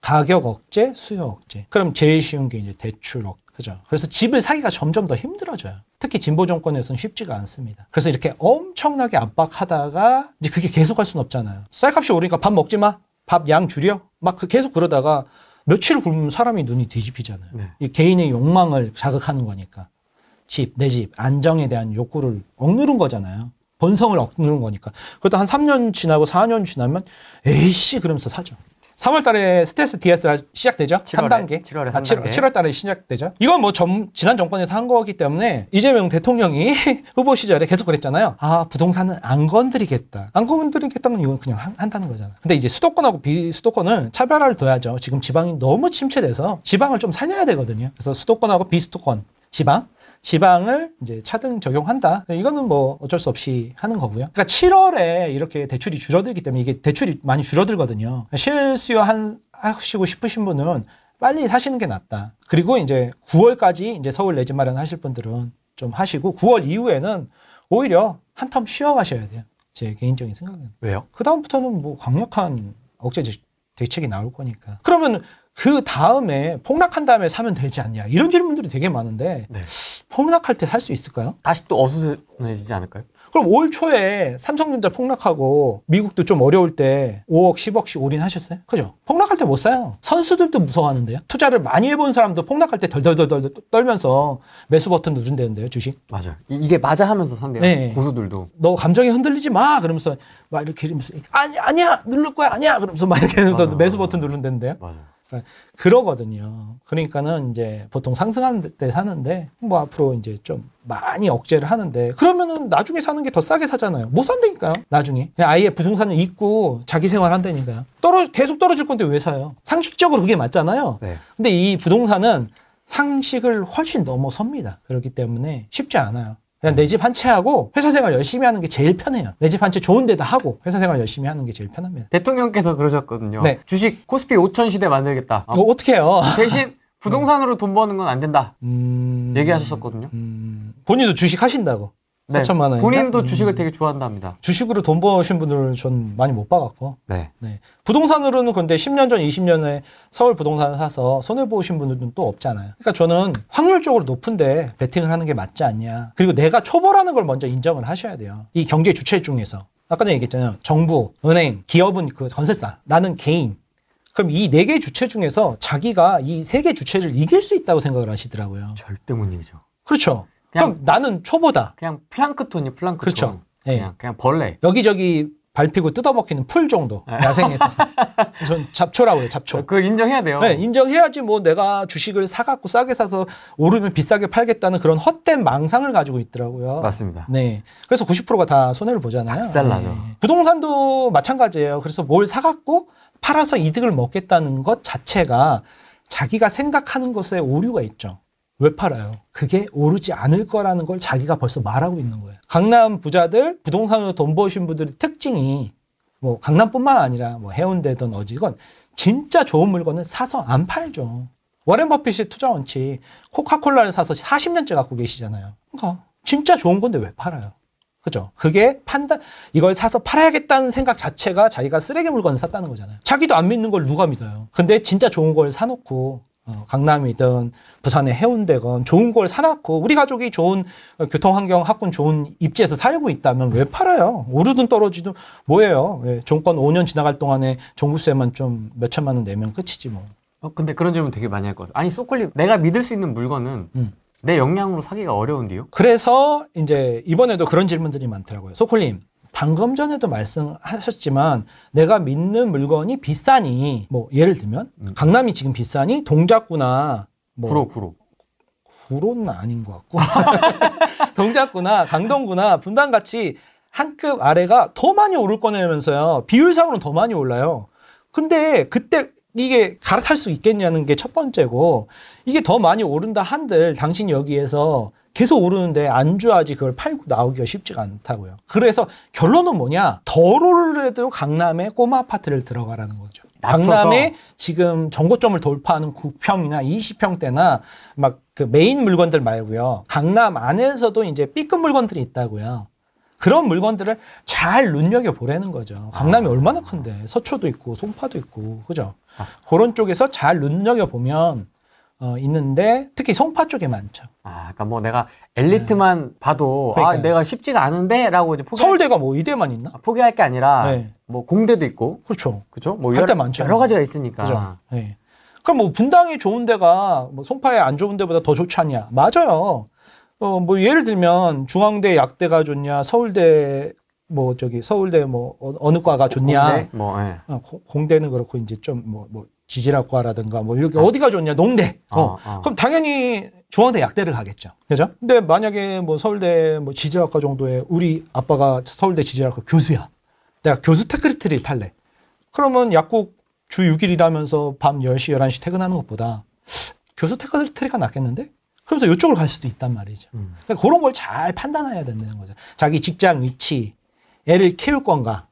가격 억제, 수요 억제. 그럼 제일 쉬운 게 이제 대출 억제. 그죠? 그래서 집을 사기가 점점 더 힘들어져요. 특히 진보 정권에서는 쉽지가 않습니다. 그래서 이렇게 엄청나게 압박하다가 이제 그게 계속할 수는 없잖아요. 쌀값이 오르니까 밥 먹지 마. 밥 양 줄여. 막 계속 그러다가 며칠 굶으면 사람이 눈이 뒤집히잖아요. 네. 이 개인의 욕망을 자극하는 거니까. 집, 내 집, 안정에 대한 욕구를 억누른 거잖아요. 본성을 억누른 거니까. 그러다 한 3년 지나고 4년 지나면 에이씨 그러면서 사죠. 3월 달에 스텔스 DSR 시작되죠? 3단계. 7월에 3단계. 7월 달에 시작되죠? 이건 뭐 지난 정권에서 한 거기 때문에 이재명 대통령이 후보 시절에 계속 그랬잖아요. 아, 부동산은 안 건드리겠다. 안 건드리겠다는 이건 그냥 한다는 거잖아요. 근데 이제 수도권하고 비수도권은 차별화를 둬야죠. 지금 지방이 너무 침체돼서 지방을 좀 살려야 되거든요. 그래서 수도권하고 비수도권, 지방을 이제 차등 적용한다. 이거는 뭐 어쩔 수 없이 하는 거고요. 그러니까 7월에 이렇게 대출이 줄어들기 때문에 이게 대출이 많이 줄어들거든요. 실수요 하시고 싶으신 분은 빨리 사시는 게 낫다. 그리고 이제 9월까지 이제 서울 내 집 마련하실 분들은 좀 하시고 9월 이후에는 오히려 한 텀 쉬어 가셔야 돼요. 제 개인적인 생각은. 왜요? 그 다음부터는 뭐 강력한 억제 대책이 나올 거니까. 그러면 그 다음에 폭락한 다음에 사면 되지 않냐 이런 질문들이 되게 많은데 네. 폭락할 때 살 수 있을까요? 다시 또 어수선해지지 않을까요? 그럼 올 초에 삼성전자 폭락하고 미국도 좀 어려울 때 5억 10억씩 올인하셨어요? 그죠? 폭락할 때 못 사요. 선수들도 무서워하는데요. 투자를 많이 해본 사람도 폭락할 때 덜덜덜 떨면서 매수 버튼 누른다는데요. 주식. 맞아요. 이게 맞아 하면서 산대요. 네. 고수들도. 너 감정이 흔들리지 마 그러면서 막 이렇게 이러면서 아니야 누를 거야 아니야 그러면서 막 이렇게 해서 매수 버튼 누른다는데요. 맞아요. 그러거든요. 그러니까는 이제 보통 상승하는 때 사는데 뭐 앞으로 이제 좀 많이 억제를 하는데 그러면은 나중에 사는 게 더 싸게 사잖아요. 못 산다니까요. 나중에 그냥 아예 부동산을 잊고 자기 생활 한다니까요. 계속 떨어질 건데 왜 사요? 상식적으로 그게 맞잖아요. 네. 근데 이 부동산은 상식을 훨씬 넘어섭니다. 그렇기 때문에 쉽지 않아요. 그냥 내 집 한 채 하고 회사 생활 열심히 하는 게 제일 편해요. 내 집 한 채 좋은 데다 하고 회사 생활 열심히 하는 게 제일 편합니다. 대통령께서 그러셨거든요. 네. 주식 코스피 5천 시대 만들겠다. 어떻게 해요? 대신 부동산으로 돈 버는 건 안 된다. 얘기하셨었거든요. 본인도 주식 하신다고. 네. 4천만 원. 본인도 주식을 되게 좋아한답니다. 주식으로 돈 버신 분들을 전 많이 못 봐갖고. 네. 네. 부동산으로는 근데 10년 전, 20년에 서울 부동산을 사서 손해보신 분들은 또 없잖아요. 그러니까 저는 확률적으로 높은데 베팅을 하는 게 맞지 않냐. 그리고 내가 초보라는 걸 먼저 인정을 하셔야 돼요. 이 경제 주체 중에서. 아까 전에 얘기했잖아요. 정부, 은행, 기업은 그 전세사, 나는 개인. 그럼 이 4개 주체 중에서 자기가 이 3개 주체를 이길 수 있다고 생각을 하시더라고요. 절대 못 이기죠. 그렇죠. 그럼 나는 초보다. 그냥 플랑크톤이 플랑크톤. 그렇죠. 네. 그냥 벌레. 여기저기 밟히고 뜯어먹히는 풀 정도. 야생에서. 전 잡초라고 해요. 잡초. 그걸 인정해야 돼요. 네, 인정해야지 뭐 내가 주식을 사갖고 싸게 사서 오르면 비싸게 팔겠다는 그런 헛된 망상을 가지고 있더라고요. 맞습니다. 네. 그래서 90%가 다 손해를 보잖아요. 박살나죠. 네. 부동산도 마찬가지예요. 그래서 뭘 사갖고 팔아서 이득을 먹겠다는 것 자체가 자기가 생각하는 것에 오류가 있죠. 왜 팔아요? 그게 오르지 않을 거라는 걸 자기가 벌써 말하고 있는 거예요. 강남 부자들, 부동산으로 돈 버신 분들의 특징이 뭐 강남뿐만 아니라 뭐 해운대든 어디건 진짜 좋은 물건을 사서 안 팔죠. 워렌 버핏의 투자 원칙, 코카콜라를 사서 40년째 갖고 계시잖아요. 그러니까 진짜 좋은 건데 왜 팔아요? 그죠? 그게 이걸 사서 팔아야겠다는 생각 자체가 자기가 쓰레기 물건을 샀다는 거잖아요. 자기도 안 믿는 걸 누가 믿어요? 근데 진짜 좋은 걸 사놓고 강남이든 부산의 해운대건 좋은 걸 사놨고 우리 가족이 좋은 교통환경 학군 좋은 입지에서 살고 있다면 왜 팔아요? 오르든 떨어지든 뭐예요? 정권 5년 지나갈 동안에 종부세만 좀 몇천만 원 내면 끝이지 뭐. 근데 그런 질문 되게 많이 할 것 같아요. 아니 소콜님 내가 믿을 수 있는 물건은 내 역량으로 사기가 어려운데요? 그래서 이제 이번에도 그런 질문들이 많더라고요. 소콜님 방금 전에도 말씀하셨지만 내가 믿는 물건이 비싸니 뭐 예를 들면 강남이 지금 비싸니 동작구나 뭐 구로는 아닌 것 같고 동작구나 강동구나 분당같이 한 급 아래가 더 많이 오를 거냐면서요. 비율상으로는 더 많이 올라요. 근데 그때 이게 갈아탈 수 있겠냐는 게 첫 번째고, 이게 더 많이 오른다 한들 당신 여기에서 계속 오르는데 안주하지 그걸 팔고 나오기가 쉽지가 않다고요. 그래서 결론은 뭐냐? 덜 오르더라도 강남에 꼬마 아파트를 들어가라는 거죠. 낮춰서. 강남에 지금 정고점을 돌파하는 9평이나 20평대나 막 그 메인 물건들 말고요. 강남 안에서도 이제 B급 물건들이 있다고요. 그런 물건들을 잘 눈여겨보라는 거죠. 강남이 얼마나 큰데. 서초도 있고 송파도 있고 그죠? 그런 쪽에서 잘 눈여겨보면 있는데 특히 송파 쪽에 많죠. 그러니까 뭐 내가 엘리트만 봐도 그러니까요. 내가 쉽지가 않은데 라고 이제 서울대가 뭐 이대만 있나? 포기할 게 아니라 네. 뭐 공대도 있고 그렇죠. 그죠? 뭐 할 데 많죠. 여러 가지가 있으니까. 그죠? 네. 그럼 뭐 분당이 좋은 데가 뭐 송파에 안 좋은 데보다 더 좋지 않냐? 맞아요. 뭐 예를 들면 중앙대 약대가 좋냐, 서울대 뭐 저기 서울대 뭐 어느 과가 좋냐? 공대? 뭐 예. 공대는 그렇고 이제 좀 뭐 지질학과라든가 뭐 이렇게 어디가 좋냐? 농대. 그럼 당연히 중앙대 약대를 가겠죠. 그죠? 근데 만약에 뭐 서울대 뭐 지질학과 정도에 우리 아빠가 서울대 지질학과 교수야. 내가 교수 테크리트를 탈래. 그러면 약국 주 6일 일하면서 밤 10시, 11시 퇴근하는 것보다 교수 테크리트가 낫겠는데? 그러면서 이쪽으로 갈 수도 있단 말이죠. 그러니까 그런 걸 잘 판단해야 된다는 거죠. 자기 직장 위치, 애를 키울 건가,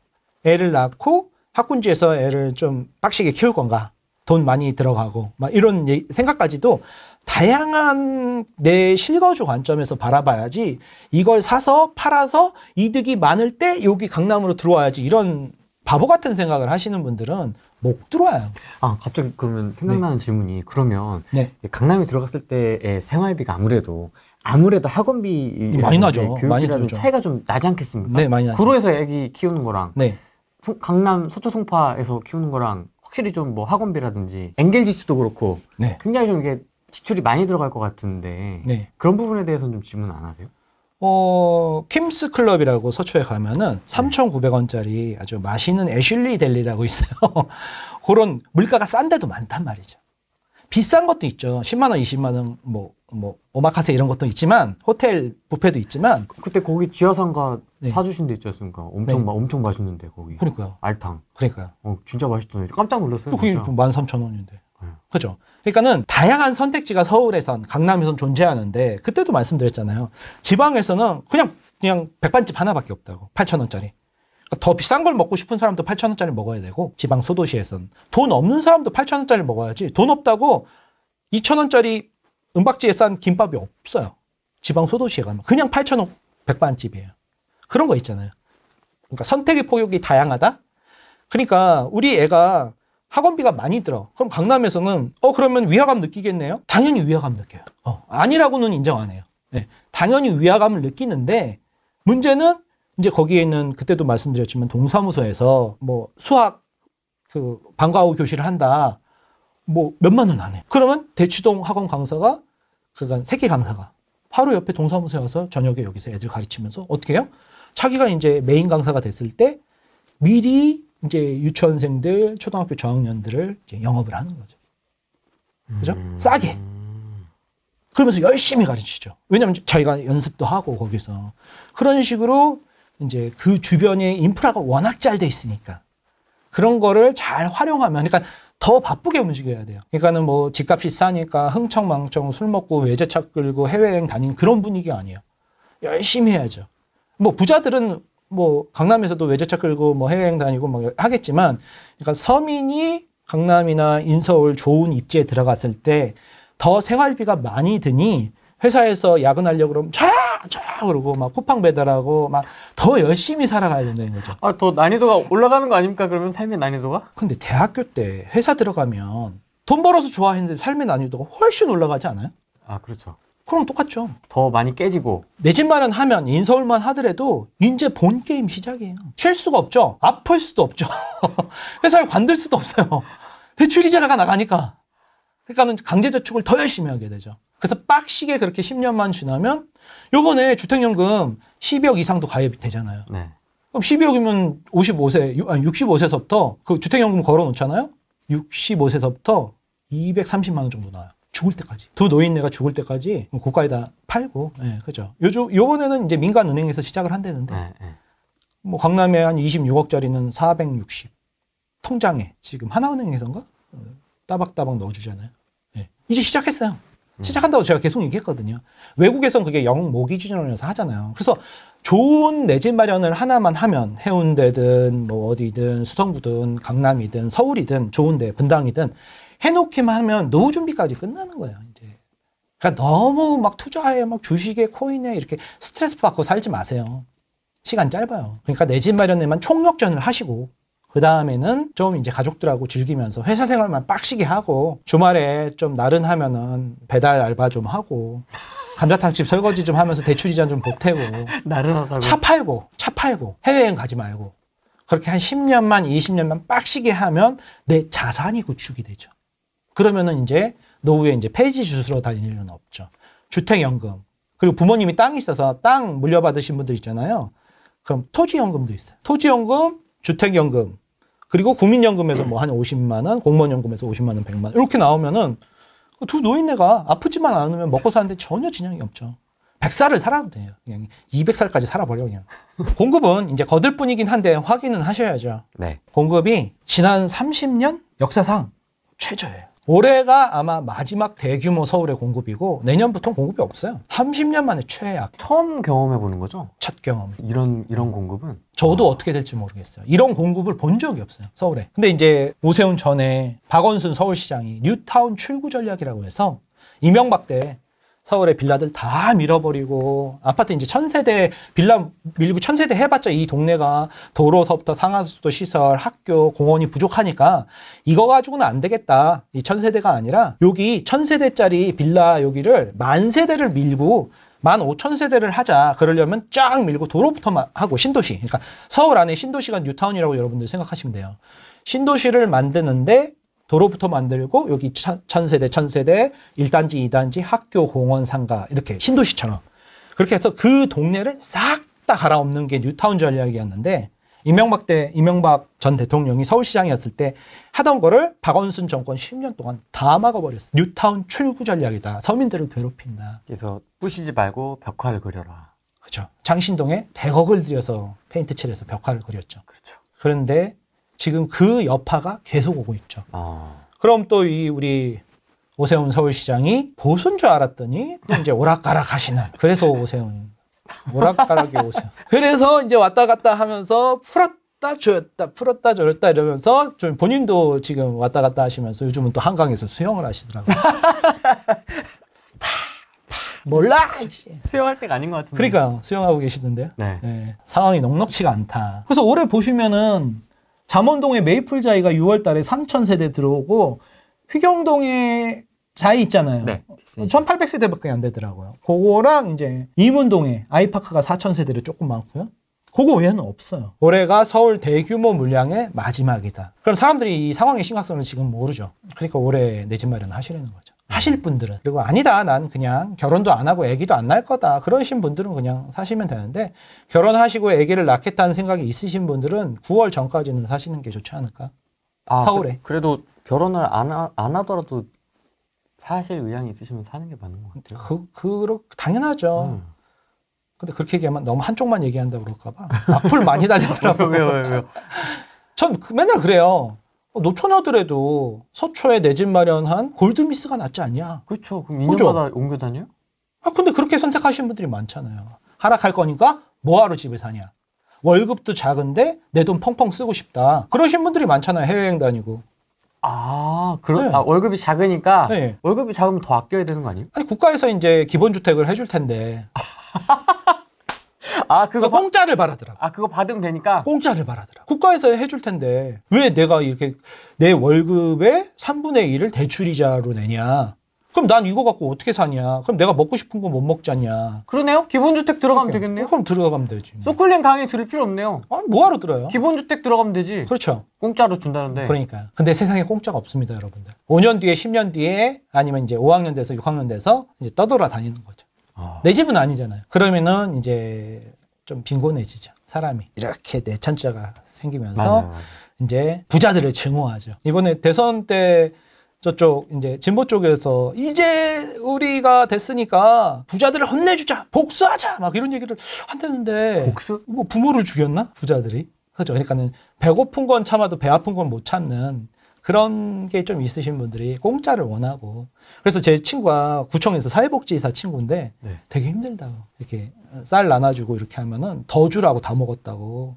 애를 낳고 학군지에서 애를 좀 빡시게 키울 건가, 돈 많이 들어가고, 막 이런 생각까지도 다양한 내 실거주 관점에서 바라봐야지 이걸 사서 팔아서 이득이 많을 때 여기 강남으로 들어와야지 이런 바보 같은 생각을 하시는 분들은 못 들어와요. 갑자기 그러면 생각나는 질문이 그러면 네. 강남에 들어갔을 때의 생활비가 아무래도 학원비 많이 나죠. 많이 교육비라는 들죠. 차이가 좀 나지 않겠습니까? 네, 많이 나죠. 구로에서 애기 키우는 거랑 네. 강남 서초 송파에서 키우는 거랑 확실히 좀 뭐 학원비라든지 엔겔 지수도 그렇고 네. 굉장히 좀 이게 지출이 많이 들어갈 것 같은데 네. 그런 부분에 대해서는 좀 질문 안 하세요? 킴스 클럽이라고 서초에 가면은 3,900원짜리 아주 맛있는 애슐리 델리라고 있어요. 그런 물가가 싼 데도 많단 말이죠. 비싼 것도 있죠. 10만 원, 20만 원, 뭐 오마카세 이런 것도 있지만 호텔 뷔페도 있지만 그때 거기 지하상가 네. 사주신 데 있지 않습니까? 엄청 맛있는데 거기. 그러니까요. 알탕. 그러니까요. 진짜 맛있던데 깜짝 놀랐어요. 그게 진짜. 13,000원인데. 그죠? 그러니까는 다양한 선택지가 서울에선 강남에선 존재하는데 그때도 말씀드렸잖아요. 지방에서는 그냥 백반집 하나밖에 없다고. 8,000원짜리. 그러니까 더 비싼 걸 먹고 싶은 사람도 8,000원짜리 먹어야 되고 지방 소도시에선 돈 없는 사람도 8,000원짜리 먹어야지. 돈 없다고 2,000원짜리 은박지에 싼 김밥이 없어요. 지방 소도시에 가면 그냥 8,000원 백반집이에요. 그런 거 있잖아요. 그러니까 선택의 폭이 다양하다. 그러니까 우리 애가 학원비가 많이 들어. 그럼 강남에서는 그러면 위화감 느끼겠네요? 당연히 위화감 느껴요. 아니라고는 인정 안 해요. 네. 당연히 위화감을 느끼는데 문제는 이제 거기에 있는 그때도 말씀드렸지만 동사무소에서 뭐 수학 그 방과후 교실을 한다. 뭐 몇만 원 안 해요. 그러면 대치동 학원 강사가 그간 새끼 강사가 바로 옆에 동사무소에 와서 저녁에 여기서 애들 가르치면서 어떻게 해요? 자기가 이제 메인 강사가 됐을 때 미리 이제 유치원생들, 초등학교 저학년들을 이제 영업을 하는 거죠. 그죠? 싸게. 그러면서 열심히 가르치죠. 왜냐하면 자기가 연습도 하고 거기서. 그런 식으로 이제 그 주변에 인프라가 워낙 잘 돼 있으니까. 그런 거를 잘 활용하면, 그러니까 더 바쁘게 움직여야 돼요. 그러니까는 뭐 집값이 싸니까 흥청망청 술 먹고 외제차 끌고 해외여행 다니는 그런 분위기 아니에요. 열심히 해야죠. 뭐 부자들은 뭐 강남에서도 외제차 끌고 뭐 해외여행 다니고 막 하겠지만, 그러니까 서민이 강남이나 인서울 좋은 입지에 들어갔을 때 더 생활비가 많이 드니 회사에서 야근하려고 그러면 자 그러고 막 쿠팡 배달하고 막 더 열심히 살아가야 된다는 거죠. 더 난이도가 올라가는 거 아닙니까? 그러면 삶의 난이도가? 근데 대학교 때 회사 들어가면 돈 벌어서 좋아했는데 삶의 난이도가 훨씬 올라가지 않아요? 그렇죠. 그럼 똑같죠. 더 많이 깨지고. 내 집 마련하면 인서울만 하더라도 이제 본 게임 시작이에요. 쉴 수가 없죠. 아플 수도 없죠. 회사를 관둘 수도 없어요. 대출 이자가 나가니까. 그러니까는 강제저축을 더 열심히 하게 되죠. 그래서 빡시게 그렇게 10년만 지나면 요번에 주택연금 12억 이상도 가입이 되잖아요. 네. 그럼 12억이면 65세서부터 그 주택연금 걸어놓잖아요. 65세서부터 230만 원 정도 나와요. 죽을 때까지. 두 노인네가 죽을 때까지 국가에다 팔고, 그죠. 요번에는 이제 민간은행에서 시작을 한다는데, 뭐 강남에 한 26억짜리는 460. 통장에 지금 하나은행에서인가? 따박따박 넣어주잖아요. 네. 이제 시작했어요. 시작한다고 제가 계속 얘기했거든요. 외국에선 그게 영모 기준으로서 하잖아요. 그래서 좋은 내 집 마련을 하나만 하면 해운대든 뭐 어디든 수성구든 강남이든 서울이든 좋은데 분당이든 해놓기만 하면 노후 준비까지 끝나는 거예요. 이제. 그러니까 너무 막 투자에 막 주식에 코인에 이렇게 스트레스 받고 살지 마세요. 시간 짧아요. 그러니까 내 집 마련에만 총력전을 하시고 그 다음에는 좀 이제 가족들하고 즐기면서 회사 생활만 빡시게 하고 주말에 좀 나른하면은 배달 알바 좀 하고 감자탕집 설거지 좀 하면서 대출이자 좀 보태고 나른하다고. 차 팔고 해외여행 가지 말고 그렇게 한 10년만 20년만 빡시게 하면 내 자산이 구축이 되죠. 그러면은 이제 노후에 이제 폐지 주스러 다닐 일은 없죠. 주택연금 그리고 부모님이 땅이 있어서 땅 물려받으신 분들 있잖아요. 그럼 토지연금도 있어요. 토지연금, 주택연금 그리고 국민연금에서 뭐 한 50만 원, 공무원연금에서 50만 원, 100만 원 이렇게 나오면은 두 노인네가 아프지만 않으면 먹고 사는데 전혀 지장이 없죠. 100살을 살아도 돼요. 그냥 200살까지 살아버려 그냥. 공급은 이제 거들뿐이긴 한데 확인은 하셔야죠. 네. 공급이 지난 30년 역사상 최저예요. 올해가 아마 마지막 대규모 서울의 공급이고 내년부터는 공급이 없어요. 30년 만에 최악. 처음 경험해 보는 거죠? 첫 경험. 이런 공급은? 저도 어떻게 될지 모르겠어요. 이런 공급을 본 적이 없어요. 서울에. 근데 이제 오세훈 전에 박원순 서울시장이 뉴타운 출구 전략이라고 해서 이명박 때 서울의 빌라들 다 밀어버리고 아파트 이제 1000세대 빌라 밀고 1000세대 해봤자 이 동네가 도로서부터 상하수도 시설, 학교, 공원이 부족하니까 이거 가지고는 안 되겠다. 이 1000세대가 아니라 여기 1000세대짜리 빌라 여기를 10,000세대를 밀고 15,000세대를 하자. 그러려면 쫙 밀고 도로부터 하고 신도시. 그러니까 서울 안에 신도시가 뉴타운이라고 여러분들 생각하시면 돼요. 신도시를 만드는데 도로부터 만들고 여기 1000세대, 1000세대, 1단지, 2단지, 학교, 공원, 상가 이렇게 신도시처럼 그렇게 해서 그 동네를 싹 다 갈아엎는 게 뉴타운 전략이었는데 이명박 전 대통령이 서울시장이었을 때 하던 거를 박원순 정권 10년 동안 다 막아버렸어요. 뉴타운 출구 전략이다. 서민들을 괴롭힌다. 그래서 부시지 말고 벽화를 그려라. 그렇죠. 장신동에 100억을 들여서 페인트 칠해서 벽화를 그렸죠. 그렇죠. 그런데 지금 그 여파가 계속 오고 있죠. 그럼 또 우리 오세훈 서울시장이 보수인 줄 알았더니 또 이제 오락가락 하시는. 그래서 오세훈. 오락가락이 오세훈. 그래서 이제 왔다 갔다 하면서 풀었다 줬다 이러면서 좀 본인도 지금 왔다 갔다 하시면서 요즘은 또 한강에서 수영을 하시더라고요. 몰라. 수영할 때가 아닌 것 같은데. 그러니까 수영하고 계시던데요. 네. 네. 상황이 녹록치가 않다. 그래서 올해 보시면은 잠원동에 메이플자이가 6월 달에 3,000세대 들어오고 휘경동에 자이 있잖아요. 네. 1,800세대밖에 안 되더라고요. 그거랑 이제 이문동에 아이파크가 4,000세대로 조금 많고요. 그거 외에는 없어요. 올해가 서울 대규모 물량의 마지막이다. 그럼 사람들이 이 상황의 심각성을 지금 모르죠. 그러니까 올해 내 집 마련 하시려는 거죠. 하실 분들은. 그리고 아니다. 난 그냥 결혼도 안 하고 아기도 안 낳을 거다. 그러신 분들은 그냥 사시면 되는데 결혼하시고 아기를 낳겠다는 생각이 있으신 분들은 9월 전까지는 사시는 게 좋지 않을까? 서울에. 그래도 결혼을 안 하더라도 사실 의향이 있으시면 사는 게 맞는 것 같아요. 당연하죠. 근데 그렇게 얘기하면 너무 한쪽만 얘기한다고 그럴까봐. 악플 많이 달리더라고요. 왜요? 전 맨날 그래요. 노처녀들에도 서초에 내 집 마련한 골드미스가 낫지 않냐? 그렇죠. 그럼 2년마다 옮겨 다녀요? 근데 그렇게 선택하시는 분들이 많잖아요. 하락할 거니까 뭐하러 집을 사냐? 월급도 작은데 내 돈 펑펑 쓰고 싶다. 그러신 분들이 많잖아요. 해외여행 다니고. 네. 월급이 작으니까 네. 월급이 작으면 더 아껴야 되는 거 아니에요? 아니 국가에서 이제 기본주택을 해줄 텐데. 그거 공짜를 바라더라고. 그거 받으면 되니까? 공짜를 바라더라고. 국가에서 해줄 텐데 왜 내가 이렇게 내 월급의 3분의 1을 대출이자로 내냐? 그럼 난 이거 갖고 어떻게 사냐? 그럼 내가 먹고 싶은 거 못 먹잖냐? 그러네요. 기본주택 들어가면 되겠네요. 그럼 들어가면 되지. 소클린 강의 들을 필요 없네요. 뭐하러 들어요? 기본주택 들어가면 되지. 그렇죠. 공짜로 준다는데. 그러니까. 근데 세상에 공짜가 없습니다, 여러분들. 5년 뒤에, 10년 뒤에 아니면 이제 5학년 돼서 6학년 돼서 이제 떠돌아 다니는 거죠. 내 집은 아니잖아요. 그러면은 이제 좀 빈곤해지죠. 사람이. 이렇게 내천자가 생기면서 맞아요. 이제 부자들을 증오하죠. 이번에 대선 때 저쪽 이제 진보 쪽에서 이제 우리가 됐으니까 부자들을 혼내주자, 복수하자, 막 이런 얘기를 한다는데 복수? 뭐 부모를 죽였나? 부자들이. 그죠. 그러니까는 배고픈 건 참아도 배 아픈 건 못 참는 그런 게 좀 있으신 분들이 공짜를 원하고 그래서 제 친구가 구청에서 사회복지사 친구인데 네. 되게 힘들다고 이렇게 쌀 나눠주고 이렇게 하면은 더 주라고 다 먹었다고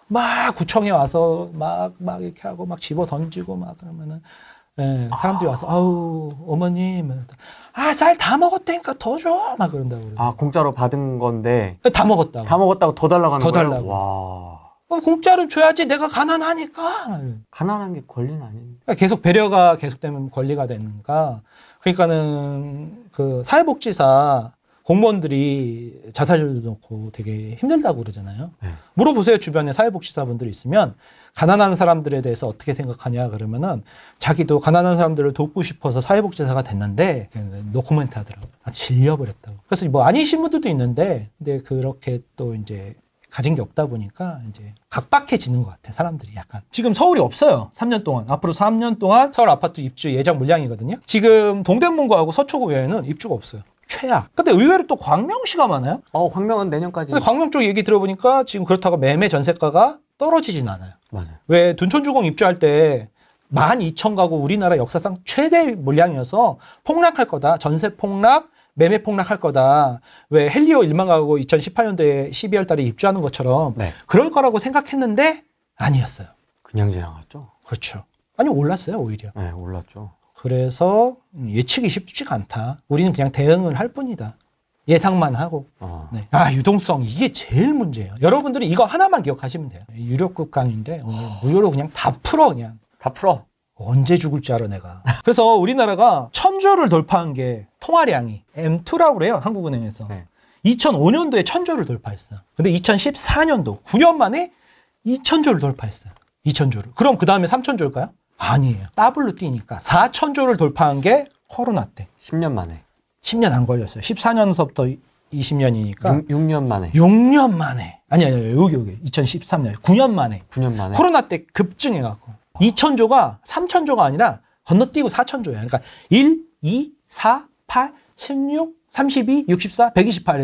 막 구청에 와서 막 이렇게 하고 막 집어 던지고 막 그러면은 예, 사람들이 와서 아우 어머님 쌀 다 먹었다니까 더 줘 막 그런다고 그래요. 아 공짜로 받은 건데 다 먹었다고 더 달라고 하는 더 거예요? 달라고. 와. 공짜를 줘야지 내가 가난하니까. 가난한 게 권리는 아닌데. 그러니까 계속 배려가 계속되면 권리가 되니까 그러니까는 그 사회복지사 공무원들이 자살률도 높고 되게 힘들다고 그러잖아요. 네. 물어보세요. 주변에 사회복지사분들이 있으면 가난한 사람들에 대해서 어떻게 생각하냐 그러면은 자기도 가난한 사람들을 돕고 싶어서 사회복지사가 됐는데 노코멘트 하더라고요. 질려버렸다고. 그래서 뭐 아니신 분들도 있는데 근데 그렇게 또 이제 가진 게 없다 보니까 이제 각박해지는 것 같아 사람들이 약간. 지금 서울이 없어요. 3년 동안. 앞으로 3년 동안 서울 아파트 입주 예정 물량이거든요. 지금 동대문구하고 서초구 외에는 입주가 없어요. 최악. 근데 의외로 또 광명시가 많아요. 광명은 내년까지. 근데 광명 쪽 얘기 들어보니까 지금 그렇다고 매매 전세가가 떨어지진 않아요. 맞아요. 왜 둔촌주공 입주할 때 12,000가구 우리나라 역사상 최대 물량이어서 폭락할 거다. 전세 폭락, 매매 폭락할 거다. 왜 헬리오 1만 가구 2018년도에 12월 달에 입주하는 것처럼 네. 그럴 거라고 생각했는데 아니었어요. 그냥 지나갔죠? 그렇죠. 아니 올랐어요 오히려. 네, 올랐죠. 그래서 예측이 쉽지가 않다. 우리는 그냥 대응을 할 뿐이다. 예상만 하고. 네. 유동성 이게 제일 문제예요. 여러분들이 이거 하나만 기억하시면 돼요. 유료급 강의인데 오늘 무료로 그냥 다 풀어 그냥. 다 풀어. 언제 죽을 줄 알아 내가. 그래서 우리나라가 1000조를 돌파한 게 통화량이 M2라고 그래요. 한국은행에서. 네. 2005년도에 1000조를 돌파했어요. 근데 2014년도 9년 만에 2000조를 돌파했어요. 2000조를. 그럼 그 다음에 3000조일까요? 아니에요. 더블로 뛰니까 4000조를 돌파한 게 코로나 때. 10년 만에. 10년 안 걸렸어요. 14년서부터 20년이니까. 6년 만에. 6년 만에. 아니야, 여기. 2013년. 9년 만에. 9년 만에. 코로나 때 급증해갖고. 2000조가 3000조가 아니라 건너뛰고 4000조야. 그러니까 1, 2, 4, 8, 16, 32, 64, 128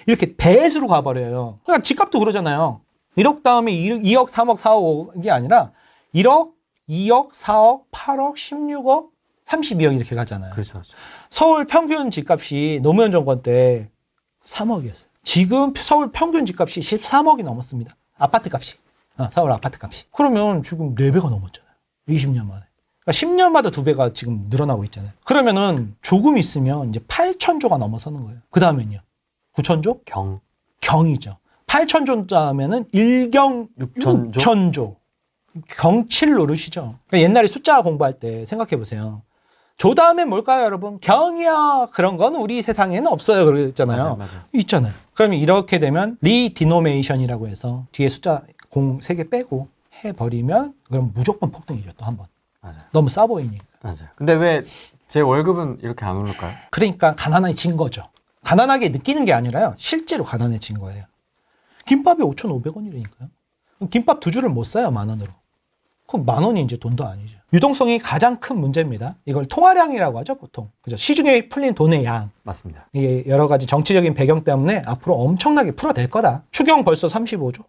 이렇게 배수로 가버려요. 그러니까 집값도 그러잖아요. 1억 다음에 2억, 3억, 4억 이게 아니라 1억, 2억, 4억, 8억, 16억, 32억 이렇게 가잖아요. 그렇죠. 서울 평균 집값이 노무현 정권 때 3억이었어요. 지금 서울 평균 집값이 13억이 넘었습니다. 아파트 값이. 서울 아파트 값이. 그러면 지금 4배가 넘었잖아요. 20년 만에. 그러니까 10년마다 2배가 지금 늘어나고 있잖아요. 그러면은 조금 있으면 이제 8,000조가 넘어서는 거예요. 그 다음엔요. 9,000조? 경이죠. 8,000조 다음에는 1경 6,000조. 경칠 노릇이죠. 그러니까 옛날에 숫자 공부할 때 생각해 보세요. 조 다음에 뭘까요, 여러분? 경이요. 그런 건 우리 세상에는 없어요. 그랬잖아요. 맞아요. 있잖아요. 그러면 이렇게 되면 리디노메이션이라고 해서 뒤에 숫자 0 3개 빼고 해버리면 그럼 무조건 폭등이죠. 또 한 번. 맞아요. 너무 싸 보이니까. 맞아요. 근데 왜 제 월급은 이렇게 안 오를까요? 그러니까 가난해진 거죠. 가난하게 느끼는 게 아니라요. 실제로 가난해진 거예요. 김밥이 5,500원이라니까요. 김밥 2줄을 못 사요. 10,000원으로. 그럼 10,000원이 이제 돈도 아니죠. 유동성이 가장 큰 문제입니다. 이걸 통화량이라고 하죠, 보통. 그죠? 시중에 풀린 돈의 양. 맞습니다. 이게 여러 가지 정치적인 배경 때문에 앞으로 엄청나게 풀어댈 거다. 추경 벌써 35조?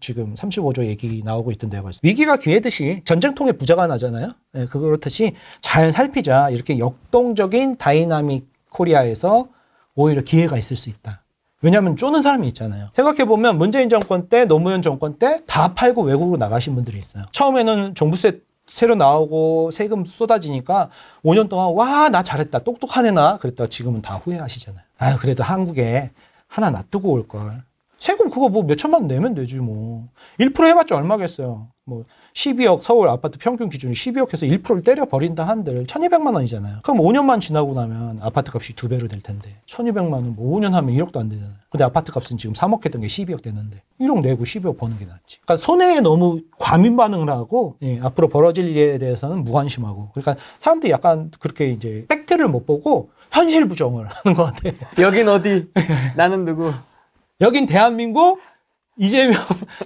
지금 35조 얘기 나오고 있던데요. 벌써. 위기가 기회듯이 전쟁통에 부자가 나잖아요. 네, 그렇듯이 잘 살피자. 이렇게 역동적인 다이나믹 코리아에서 오히려 기회가 있을 수 있다. 왜냐하면 쪼는 사람이 있잖아요. 생각해보면 문재인 정권 때, 노무현 정권 때 다 팔고 외국으로 나가신 분들이 있어요. 처음에는 종부세 새로 나오고 세금 쏟아지니까 5년 동안 와, 나 잘했다. 똑똑한 애나 그랬다가 지금은 다 후회하시잖아요. 아유, 그래도 한국에 하나 놔두고 올 걸. 세금 그거 뭐 몇천만 원 내면 되지 뭐. 1% 해봤자 얼마겠어요. 뭐 12억 서울 아파트 평균 기준이 12억에서 1%를 때려버린다 한들 1,200만 원이잖아요. 그럼 5년만 지나고 나면 아파트 값이 2배로 될 텐데 1,200만 원 뭐 5년 하면 1억도 안 되잖아요. 근데 아파트 값은 지금 3억 했던 게 12억 됐는데 1억 내고 12억 버는 게 낫지. 그러니까 손해에 너무 과민 반응을 하고 앞으로 벌어질 일에 대해서는 무관심하고 그러니까 사람들이 약간 그렇게 이제 팩트를 못 보고 현실 부정을 하는 것 같아요. 여긴 어디? 나는 누구? 여긴 대한민국 이재명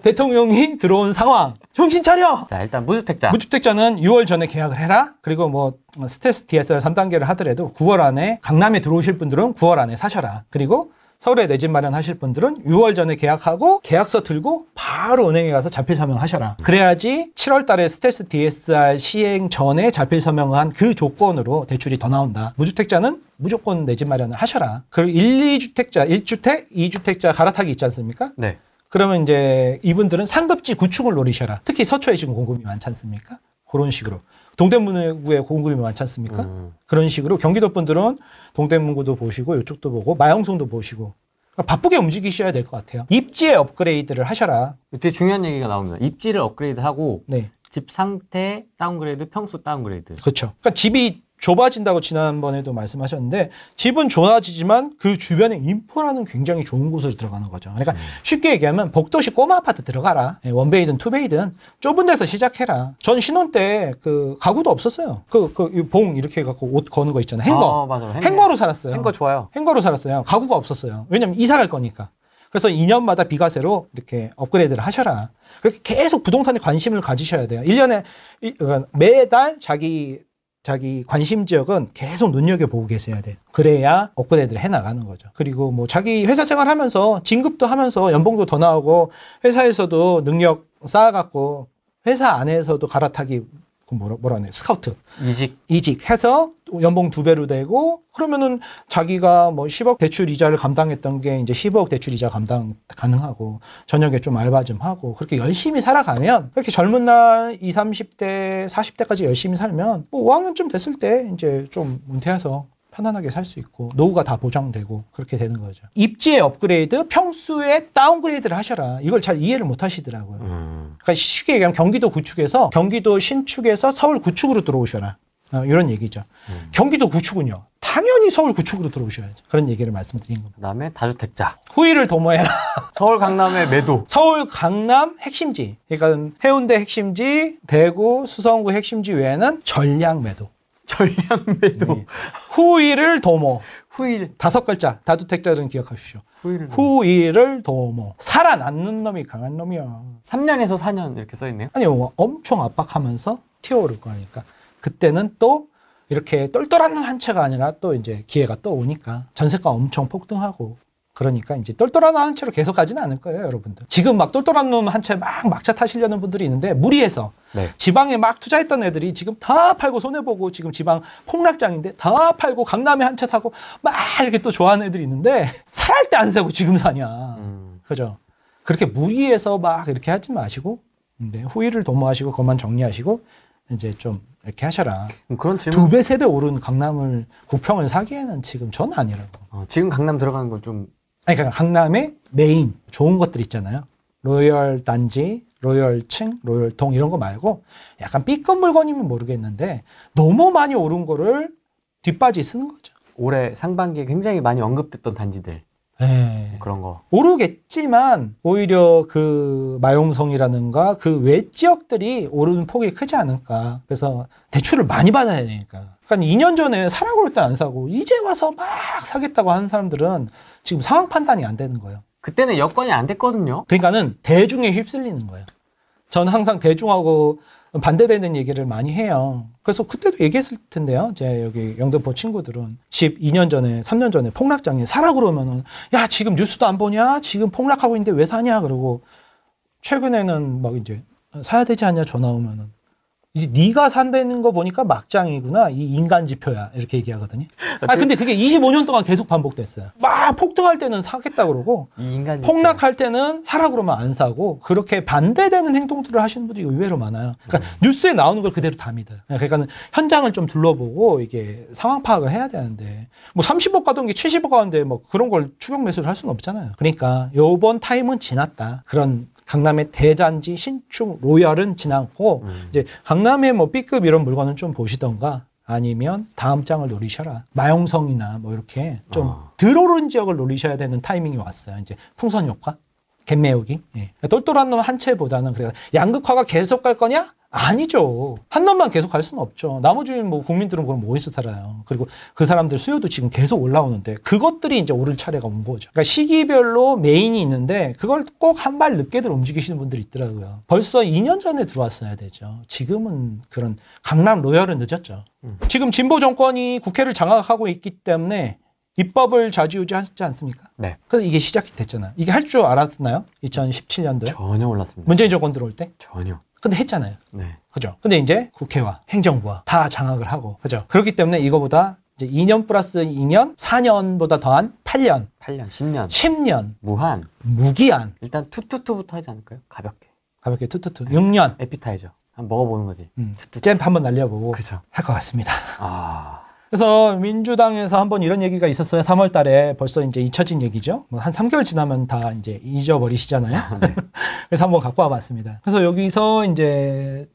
대통령이 들어온 상황. 정신 차려! 자, 일단 무주택자. 무주택자는 6월 전에 계약을 해라. 그리고 뭐 스트레스 DSR 3단계를 하더라도 9월 안에 강남에 들어오실 분들은 9월 안에 사셔라. 그리고 서울에 내 집 마련하실 분들은 6월 전에 계약하고 계약서 들고 바로 은행에 가서 자필 서명하셔라. 그래야지 7월 달에 스텔스 DSR 시행 전에 자필 서명한 그 조건으로 대출이 더 나온다. 무주택자는 무조건 내 집 마련을 하셔라. 그리고 1, 2주택자, 1주택, 2주택자 갈아타기 있지 않습니까? 네. 그러면 이제 이분들은 상급지 구축을 노리셔라. 특히 서초에 지금 공급이 많지 않습니까? 그런 식으로. 동대문구에 공급이 많지 않습니까? 그런 식으로 경기도 분들은 동대문구도 보시고 이쪽도 보고 마영송도 보시고 그러니까 바쁘게 움직이셔야 될 것 같아요. 입지의 업그레이드를 하셔라. 되게 중요한 얘기가 나옵니다. 입지를 업그레이드하고 네. 집 상태 다운그레이드, 평수 다운그레이드. 그렇죠. 그러니까 집이 좁아진다고 지난번에도 말씀하셨는데 집은 좁아지지만 그 주변에 인프라는 굉장히 좋은 곳으로 들어가는 거죠. 그러니까 쉽게 얘기하면 복도시 꼬마 아파트 들어가라. 원베이든 투베이든 좁은 데서 시작해라. 전 신혼 때 그 가구도 없었어요. 봉 이렇게 해갖고 옷 거는 거 있잖아요. 행거. 맞아요. 행거로 살았어요. 행거 좋아요. 행거로 살았어요. 가구가 없었어요. 왜냐면 이사 갈 거니까. 그래서 2년마다 비과세로 이렇게 업그레이드를 하셔라. 그렇게 계속 부동산에 관심을 가지셔야 돼요. 1년에 매달 자기 관심 지역은 계속 눈여겨보고 계셔야 돼요. 그래야 업그레이드를 해나가는 거죠. 그리고 뭐 자기 회사 생활하면서 진급도 하면서 연봉도 더 나오고 회사에서도 능력 쌓아갖고 회사 안에서도 갈아타기 뭐라 하네 스카우트 이직해서 연봉 2배로 되고 그러면은 자기가 뭐 10억 대출 이자를 감당했던 게 이제 15억 대출 이자 감당 가능하고 저녁에 좀 알바 좀 하고 그렇게 열심히 살아가면 그렇게 젊은 날 20, 30대 40대까지 열심히 살면 뭐 5학년쯤 됐을 때 이제 좀 은퇴해서 편안하게 살 수 있고 노후가 다 보장되고 그렇게 되는 거죠. 입지의 업그레이드, 평수의 다운그레이드를 하셔라. 이걸 잘 이해를 못 하시더라고요. 그러니까 쉽게 얘기하면 경기도 구축에서 경기도 신축에서 서울 구축으로 들어오셔라. 이런 얘기죠. 경기도 구축은요. 당연히 서울 구축으로 들어오셔야죠. 그런 얘기를 말씀드린 겁니다. 그다음에 다주택자. 후위를 도모해라. 서울 강남의 매도. 서울 강남 핵심지. 그러니까 해운대 핵심지, 대구, 수성구 핵심지 외에는 전량 매도. 전량 매도. 네. 후위를 도모. 후일. 5글자. 다주택자들은 기억하십시오. 후위를 도모. 살아남는 놈이 강한 놈이야. 3년에서 4년 이렇게 써있네요. 아니요. 엄청 압박하면서 튀어오를 거니까. 그때는 또 이렇게 똘똘한 한 채가 아니라 또 이제 기회가 또 오니까 전세가 엄청 폭등하고 그러니까 이제 똘똘한 한 채로 계속 가지는 않을 거예요, 여러분들. 지금 막 똘똘한 놈 한 채 막 막차 타시려는 분들이 있는데 무리해서 네. 지방에 막 투자했던 애들이 지금 다 팔고 손해보고 지금 지방 폭락장인데 다 팔고 강남에 한 채 사고 막 이렇게 또 좋아하는 애들이 있는데 살할 때 안 사고 지금 사냐. 그죠? 그렇게 무리해서 막 이렇게 하지 마시고 후위를 도모하시고 그것만 정리하시고 이제 좀 이렇게 하셔라. 그런 질문. 2배, 3배 오른 강남을 국평을 사기에는 지금 전 아니라고. 지금 강남 들어가는 건 좀. 아니, 그러니까 강남의 메인 좋은 것들 있잖아요. 로열 단지, 로열층, 로열동 이런 거 말고 약간 B급 물건이면 모르겠는데 너무 많이 오른 거를 뒷바지 쓰는 거죠. 올해 상반기에 굉장히 많이 언급됐던 단지들. 네. 그런 거. 오르겠지만 오히려 그 마용성이라든가 그 외 지역들이 오르는 폭이 크지 않을까. 그래서 대출을 많이 받아야 되니까. 그러니까 2년 전에 사라고 그럴 때 안 사고 이제 와서 막 사겠다고 하는 사람들은 지금 상황 판단이 안 되는 거예요. 그때는 여건이 안 됐거든요. 그러니까는 대중에 휩쓸리는 거예요. 저는 항상 대중하고 반대되는 얘기를 많이 해요. 그래서 그때도 얘기했을 텐데요. 제 여기 영등포 친구들은 집 2년 전에, 3년 전에 폭락장에 사라 그러면은 야, 지금 뉴스도 안 보냐? 지금 폭락하고 있는데 왜 사냐? 그러고 최근에는 막 이제 사야 되지 않냐? 전화 오면은 이제 네가 산다는 거 보니까 막장이구나. 이 인간 지표야. 이렇게 얘기하거든요. 근데 그게 25년 동안 계속 반복됐어요. 막 폭등할 때는 사겠다 그러고 이 인간 지표. 폭락할 때는 사라 그러면 안 사고 그렇게 반대되는 행동들을 하시는 분들이 의외로 많아요. 그러니까 뉴스에 나오는 걸 그대로 다 믿어요. 그러니까 현장을 좀 둘러보고 이게 상황 파악을 해야 되는데 뭐 30억 가던 게 70억 가는데 뭐 그런 걸 추격 매수를 할 수는 없잖아요. 그러니까 요번 타임은 지났다. 그런 강남의 대잔지, 신축, 로열은 지났고 이제 강남의 뭐 B급 이런 물건은 좀 보시던가 아니면 다음 장을 노리셔라. 마용성이나 뭐 이렇게 좀 덜 오른 지역을 노리셔야 되는 타이밍이 왔어요. 이제 풍선 효과, 갭 메우기. 예. 똘똘한 놈 한 채보다는 그래 양극화가 계속 갈 거냐? 아니죠. 한 놈만 계속 갈 수는 없죠. 나머지 뭐 국민들은 그럼 어디서 살아요. 그리고 그 사람들 수요도 지금 계속 올라오는데 그것들이 이제 오를 차례가 온 거죠. 그러니까 시기별로 메인이 있는데 그걸 꼭 한 발 늦게들 움직이시는 분들이 있더라고요. 벌써 2년 전에 들어왔어야 되죠. 지금은 그런 강남 로열은 늦었죠. 지금 진보 정권이 국회를 장악하고 있기 때문에 입법을 좌지우지하지 않습니까? 네. 그래서 이게 시작이 됐잖아요. 이게 할 줄 알았나요? 2017년도에? 전혀 몰랐습니다. 문재인 정권 들어올 때? 전혀. 근데 했잖아요. 네. 그죠? 근데 이제 국회와 행정부와 다 장악을 하고, 그죠? 그렇기 때문에 이거보다 이제 2년 플러스 2년, 4년보다 더한 8년, 8년, 10년, 10년, 무한. 무기한. 일단 투투투부터 하지 않을까요? 가볍게. 가볍게 투투투. 6년. 에피타이저. 한번 먹어보는 거지. 잼 한번 날려보고 그죠. 할 것 같습니다. 아. 그래서 민주당에서 한번 이런 얘기가 있었어요. 3월 달에 벌써 이제 잊혀진 얘기죠. 뭐 한 3개월 지나면 다 이제 잊어버리시잖아요. 네. 그래서 한번 갖고 와봤습니다. 그래서 여기서 이제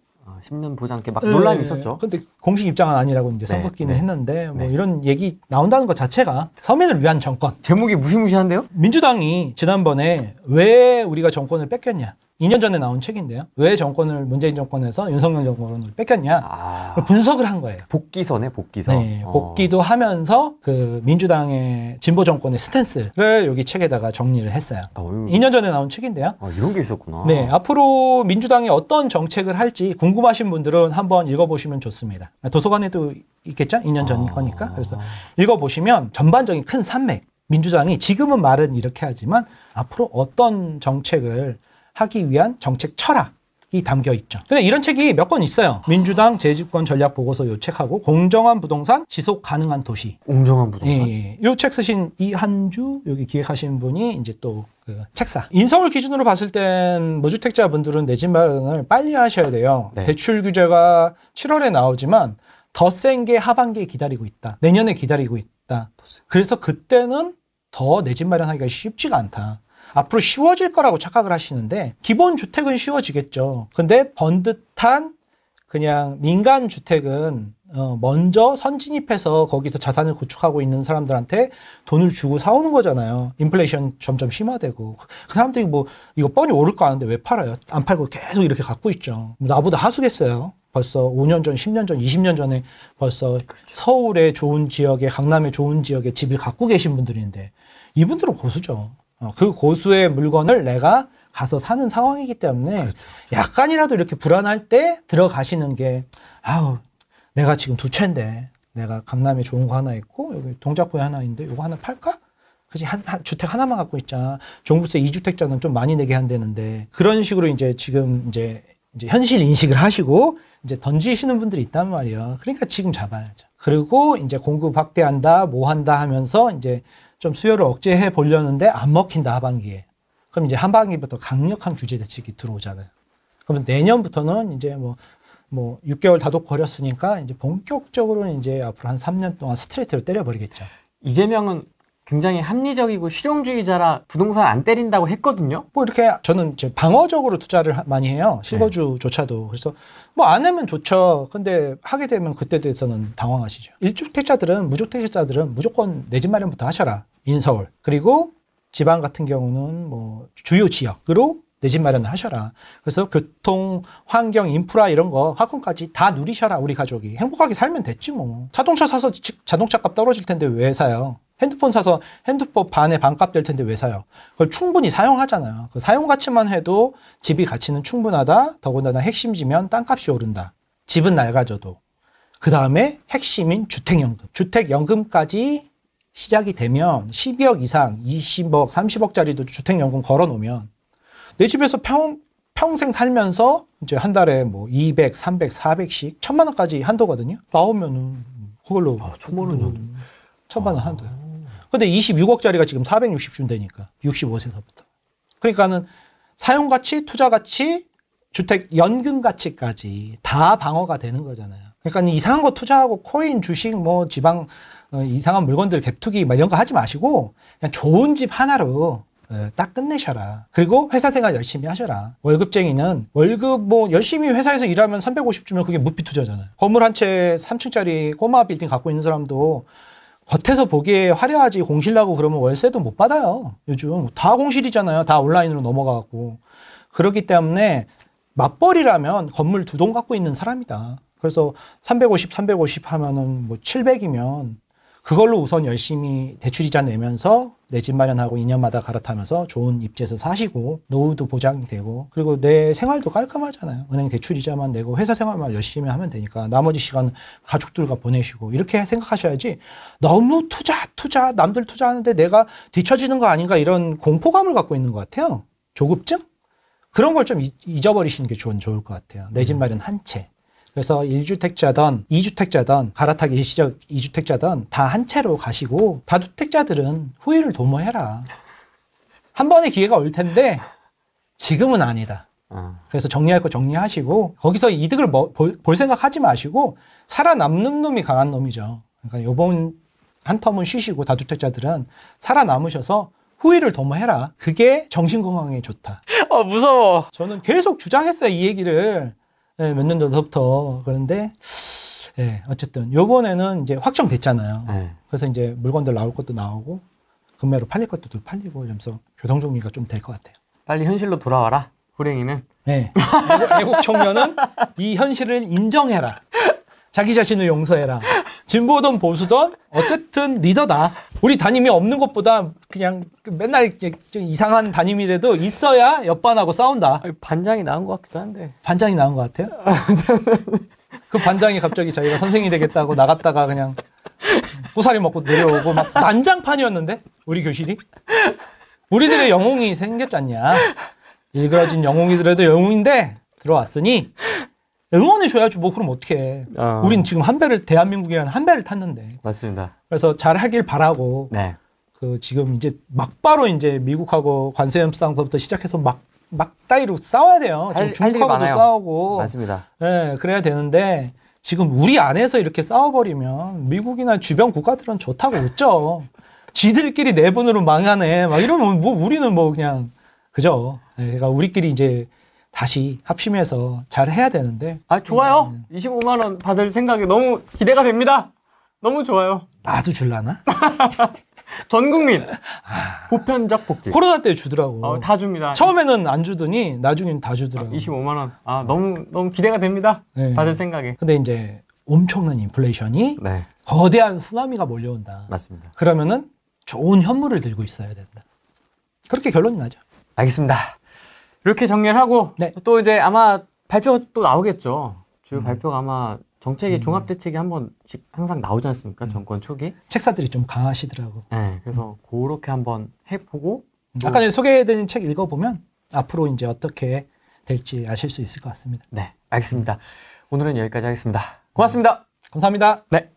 10년 보지 않게 막 논란이 있었죠. 근데 공식 입장은 아니라고 이제 네, 선긋기는 네. 했는데 뭐 네. 이런 얘기 나온다는 것 자체가 서민을 위한 정권. 제목이 무시무시한데요? 민주당이 지난번에 왜 우리가 정권을 뺏겼냐. 2년 전에 나온 책인데요. 왜 정권을 문재인 정권에서 윤석열 정권을 뺏겼냐. 아. 분석을 한 거예요. 복귀서네, 복귀서. 네, 복귀도 하면서 그 민주당의 진보 정권의 스탠스를 여기 책에다가 정리를 했어요. 2년 전에 나온 책인데요. 이런 게 있었구나. 네, 앞으로 민주당이 어떤 정책을 할지 궁금하신 분들은 한번 읽어보시면 좋습니다. 도서관에도 있겠죠? 2년 전 거니까. 그래서 읽어보시면 전반적인 큰 산맥. 민주당이 지금은 말은 이렇게 하지만 앞으로 어떤 정책을 하기 위한 정책 철학이 담겨 있죠. 근데 이런 책이 몇 권 있어요. 민주당 재집권 전략 보고서 요 책하고 공정한 부동산 지속 가능한 도시. 공정한 부동산. 예. 요 책 쓰신 이한주 여기 기획하신 분이 이제 또 그 책사. 인서울 기준으로 봤을 땐 무주택자분들은 내 집 마련을 빨리 하셔야 돼요. 네. 대출 규제가 7월에 나오지만 더 센 게 하반기에 기다리고 있다. 내년에 기다리고 있다. 그래서 그때는 더 내 집 마련하기가 쉽지가 않다. 앞으로 쉬워질 거라고 착각을 하시는데 기본 주택은 쉬워지겠죠. 근데 번듯한 그냥 민간 주택은 먼저 선진입해서 거기서 자산을 구축하고 있는 사람들한테 돈을 주고 사오는 거잖아요. 인플레이션 점점 심화되고 그 사람들이 뭐 이거 뻔히 오를 거 아는데 왜 팔아요? 안 팔고 계속 이렇게 갖고 있죠. 나보다 하수겠어요. 벌써 5년 전, 10년 전, 20년 전에 벌써 서울의 좋은 지역에 강남의 좋은 지역에 집을 갖고 계신 분들인데 이분들은 고수죠. 그 고수의 물건을 내가 가서 사는 상황이기 때문에 그렇죠. 약간이라도 이렇게 불안할 때 들어가시는 게 아우 내가 지금 두 채인데 내가 강남에 좋은 거 하나 있고 여기 동작구에 하나 있는데 이거 하나 팔까? 그치 한 주택 하나만 갖고 있자. 종부세 2주택자는 좀 많이 내게 한다는데 그런 식으로 이제 지금 이제 현실 인식을 하시고 이제 던지시는 분들이 있단 말이에요. 그러니까 지금 잡아야죠. 그리고 이제 공급 확대한다, 뭐 한다 하면서 이제 좀 수요를 억제해 보려는데 안 먹힌다 하반기에. 그럼 이제 하반기부터 강력한 규제 대책이 들어오잖아요. 그러면 내년부터는 이제 뭐 6개월 다독 거렸으니까 이제 본격적으로는 이제 앞으로 한 3년 동안 스트레이트로 때려버리겠죠. 이재명은 굉장히 합리적이고 실용주의자라 부동산 안 때린다고 했거든요. 뭐 이렇게 저는 이제 방어적으로 투자를 많이 해요. 실거주조차도. 그래서 뭐 안 하면 좋죠. 근데 하게 되면 그때 대해서는 당황하시죠. 1주택자들은 무주택자들은 무조건 내 집 마련부터 하셔라. 인서울. 그리고 지방 같은 경우는 뭐 주요 지역으로 내 집 마련을 하셔라. 그래서 교통, 환경, 인프라 이런 거 학원까지 다 누리셔라. 우리 가족이. 행복하게 살면 됐지 뭐. 자동차 사서 자동차 값 떨어질 텐데 왜 사요? 핸드폰 사서 핸드폰 반에 반값 될 텐데 왜 사요? 그걸 충분히 사용하잖아요. 그 사용 가치만 해도 집이 가치는 충분하다. 더군다나 핵심지면 땅값이 오른다. 집은 낡아져도. 그 다음에 핵심인 주택연금. 주택연금까지 시작이 되면 12억 이상, 20억, 30억짜리도 주택연금 걸어놓으면 내 집에서 평생 살면서 이제 한 달에 뭐 200, 300, 400씩 1000만 원까지 한도거든요. 나오면은 그걸로 1000만 원이요? 1000만 원 한도야. 근데 26억짜리가 지금 460 준다니까. 65세서부터. 그러니까는 사용 가치, 투자 가치, 주택 연금 가치까지 다 방어가 되는 거잖아요. 그러니까 이상한 거 투자하고 코인, 주식, 뭐 지방 이상한 물건들 갭투기 막 이런 거 하지 마시고 그냥 좋은 집 하나로 딱 끝내셔라. 그리고 회사 생활 열심히 하셔라. 월급쟁이는 월급 뭐 열심히 회사에서 일하면 350 주면 그게 무비 투자잖아요. 건물 한 채 3층짜리 꼬마 빌딩 갖고 있는 사람도 겉에서 보기에 화려하지 공실 나고 그러면 월세도 못 받아요. 요즘 다 공실이잖아요. 다 온라인으로 넘어가고. 그렇기 때문에 맞벌이라면 건물 2동 갖고 있는 사람이다. 그래서 350 하면은 뭐 700이면 그걸로 우선 열심히 대출이자 내면서 내 집 마련하고 2년마다 갈아타면서 좋은 입지에서 사시고 노후도 보장되고 그리고 내 생활도 깔끔하잖아요. 은행 대출 이자만 내고 회사 생활만 열심히 하면 되니까 나머지 시간은 가족들과 보내시고 이렇게 생각하셔야지 너무 투자 남들 투자하는데 내가 뒤처지는 거 아닌가 이런 공포감을 갖고 있는 것 같아요. 조급증? 그런 걸 좀 잊어버리시는 게 좋을 것 같아요. 내 집 마련 한 채. 그래서 1주택자든 2주택자든 갈아타기 일시적 2주택자든 다 한 채로 가시고 다주택자들은 후회를 도모해라. 한 번의 기회가 올 텐데 지금은 아니다. 그래서 정리할 거 정리하시고 거기서 이득을 볼 생각 하지 마시고 살아남는 놈이 강한 놈이죠. 그러니까 요번 한 텀은 쉬시고 다주택자들은 살아남으셔서 후회를 도모해라. 그게 정신건강에 좋다. 무서워. 저는 계속 주장했어요. 이 얘기를. 네, 몇 년 전부터. 그런데, 네, 어쨌든, 요번에는 이제 확정됐잖아요. 네. 그래서 이제 물건들 나올 것도 나오고, 금매로 팔릴 것도 팔리고, 이러면서 교통정리가 좀 될 것 같아요. 빨리 현실로 돌아와라, 호랭이는. 네. 애국 청년은 이 현실을 인정해라. 자기 자신을 용서해라. 진보든 보수든 어쨌든 리더다. 우리 담임이 없는 것보다 그냥 맨날 이상한 담임이라도 있어야 옆반하고 싸운다. 반장이 나은 것 같기도 한데. 반장이 나은 것 같아요? 그 반장이 갑자기 자기가 선생이 되겠다고 나갔다가 그냥 고사리 먹고 내려오고 막 난장판이었는데? 우리 교실이? 우리들의 영웅이 생겼잖냐. 일그러진 영웅이더라도 영웅인데 들어왔으니 응원해줘야지 뭐 그럼 어떡해. 우린 지금 대한민국이라는 한 배를 탔는데. 맞습니다. 그래서 잘하길 바라고. 네. 그 지금 이제 막바로 이제 미국하고 관세 협상서부터 시작해서 막따위로 싸워야 돼요. 지금 중국하고도 싸우고. 맞습니다. 네, 그래야 되는데 지금 우리 안에서 이렇게 싸워버리면 미국이나 주변 국가들은 좋다고 웃죠. 지들끼리 내분으로 망하네. 막 이러면 뭐 우리는 뭐 그냥 그죠. 네, 그러니까 우리끼리 이제 다시 합심해서 잘 해야 되는데. 좋아요. 25만 원 받을 생각이 너무 기대가 됩니다. 너무 좋아요. 나도 줄라나? 전 국민 보편적 복지. 코로나 때 주더라고. 다 줍니다. 처음에는 안 주더니 나중엔 다 주더라고. 25만 원. 너무 기대가 됩니다. 네. 받을 생각에. 근데 이제 엄청난 인플레이션이 네. 거대한 쓰나미가 몰려온다. 맞습니다. 그러면은 좋은 현물을 들고 있어야 된다. 그렇게 결론이 나죠. 알겠습니다. 이렇게 정리를 하고 네. 또 이제 아마 발표가 또 나오겠죠. 주요 발표가 아마 정책의 종합대책이 한 번씩 항상 나오지 않습니까? 정권 초기. 책사들이 좀 강하시더라고. 네, 그래서 그렇게 한번 해보고. 아까 전에 소개해드린 책 읽어보면 앞으로 이제 어떻게 될지 아실 수 있을 것 같습니다. 네, 알겠습니다. 오늘은 여기까지 하겠습니다. 고맙습니다. 감사합니다. 네.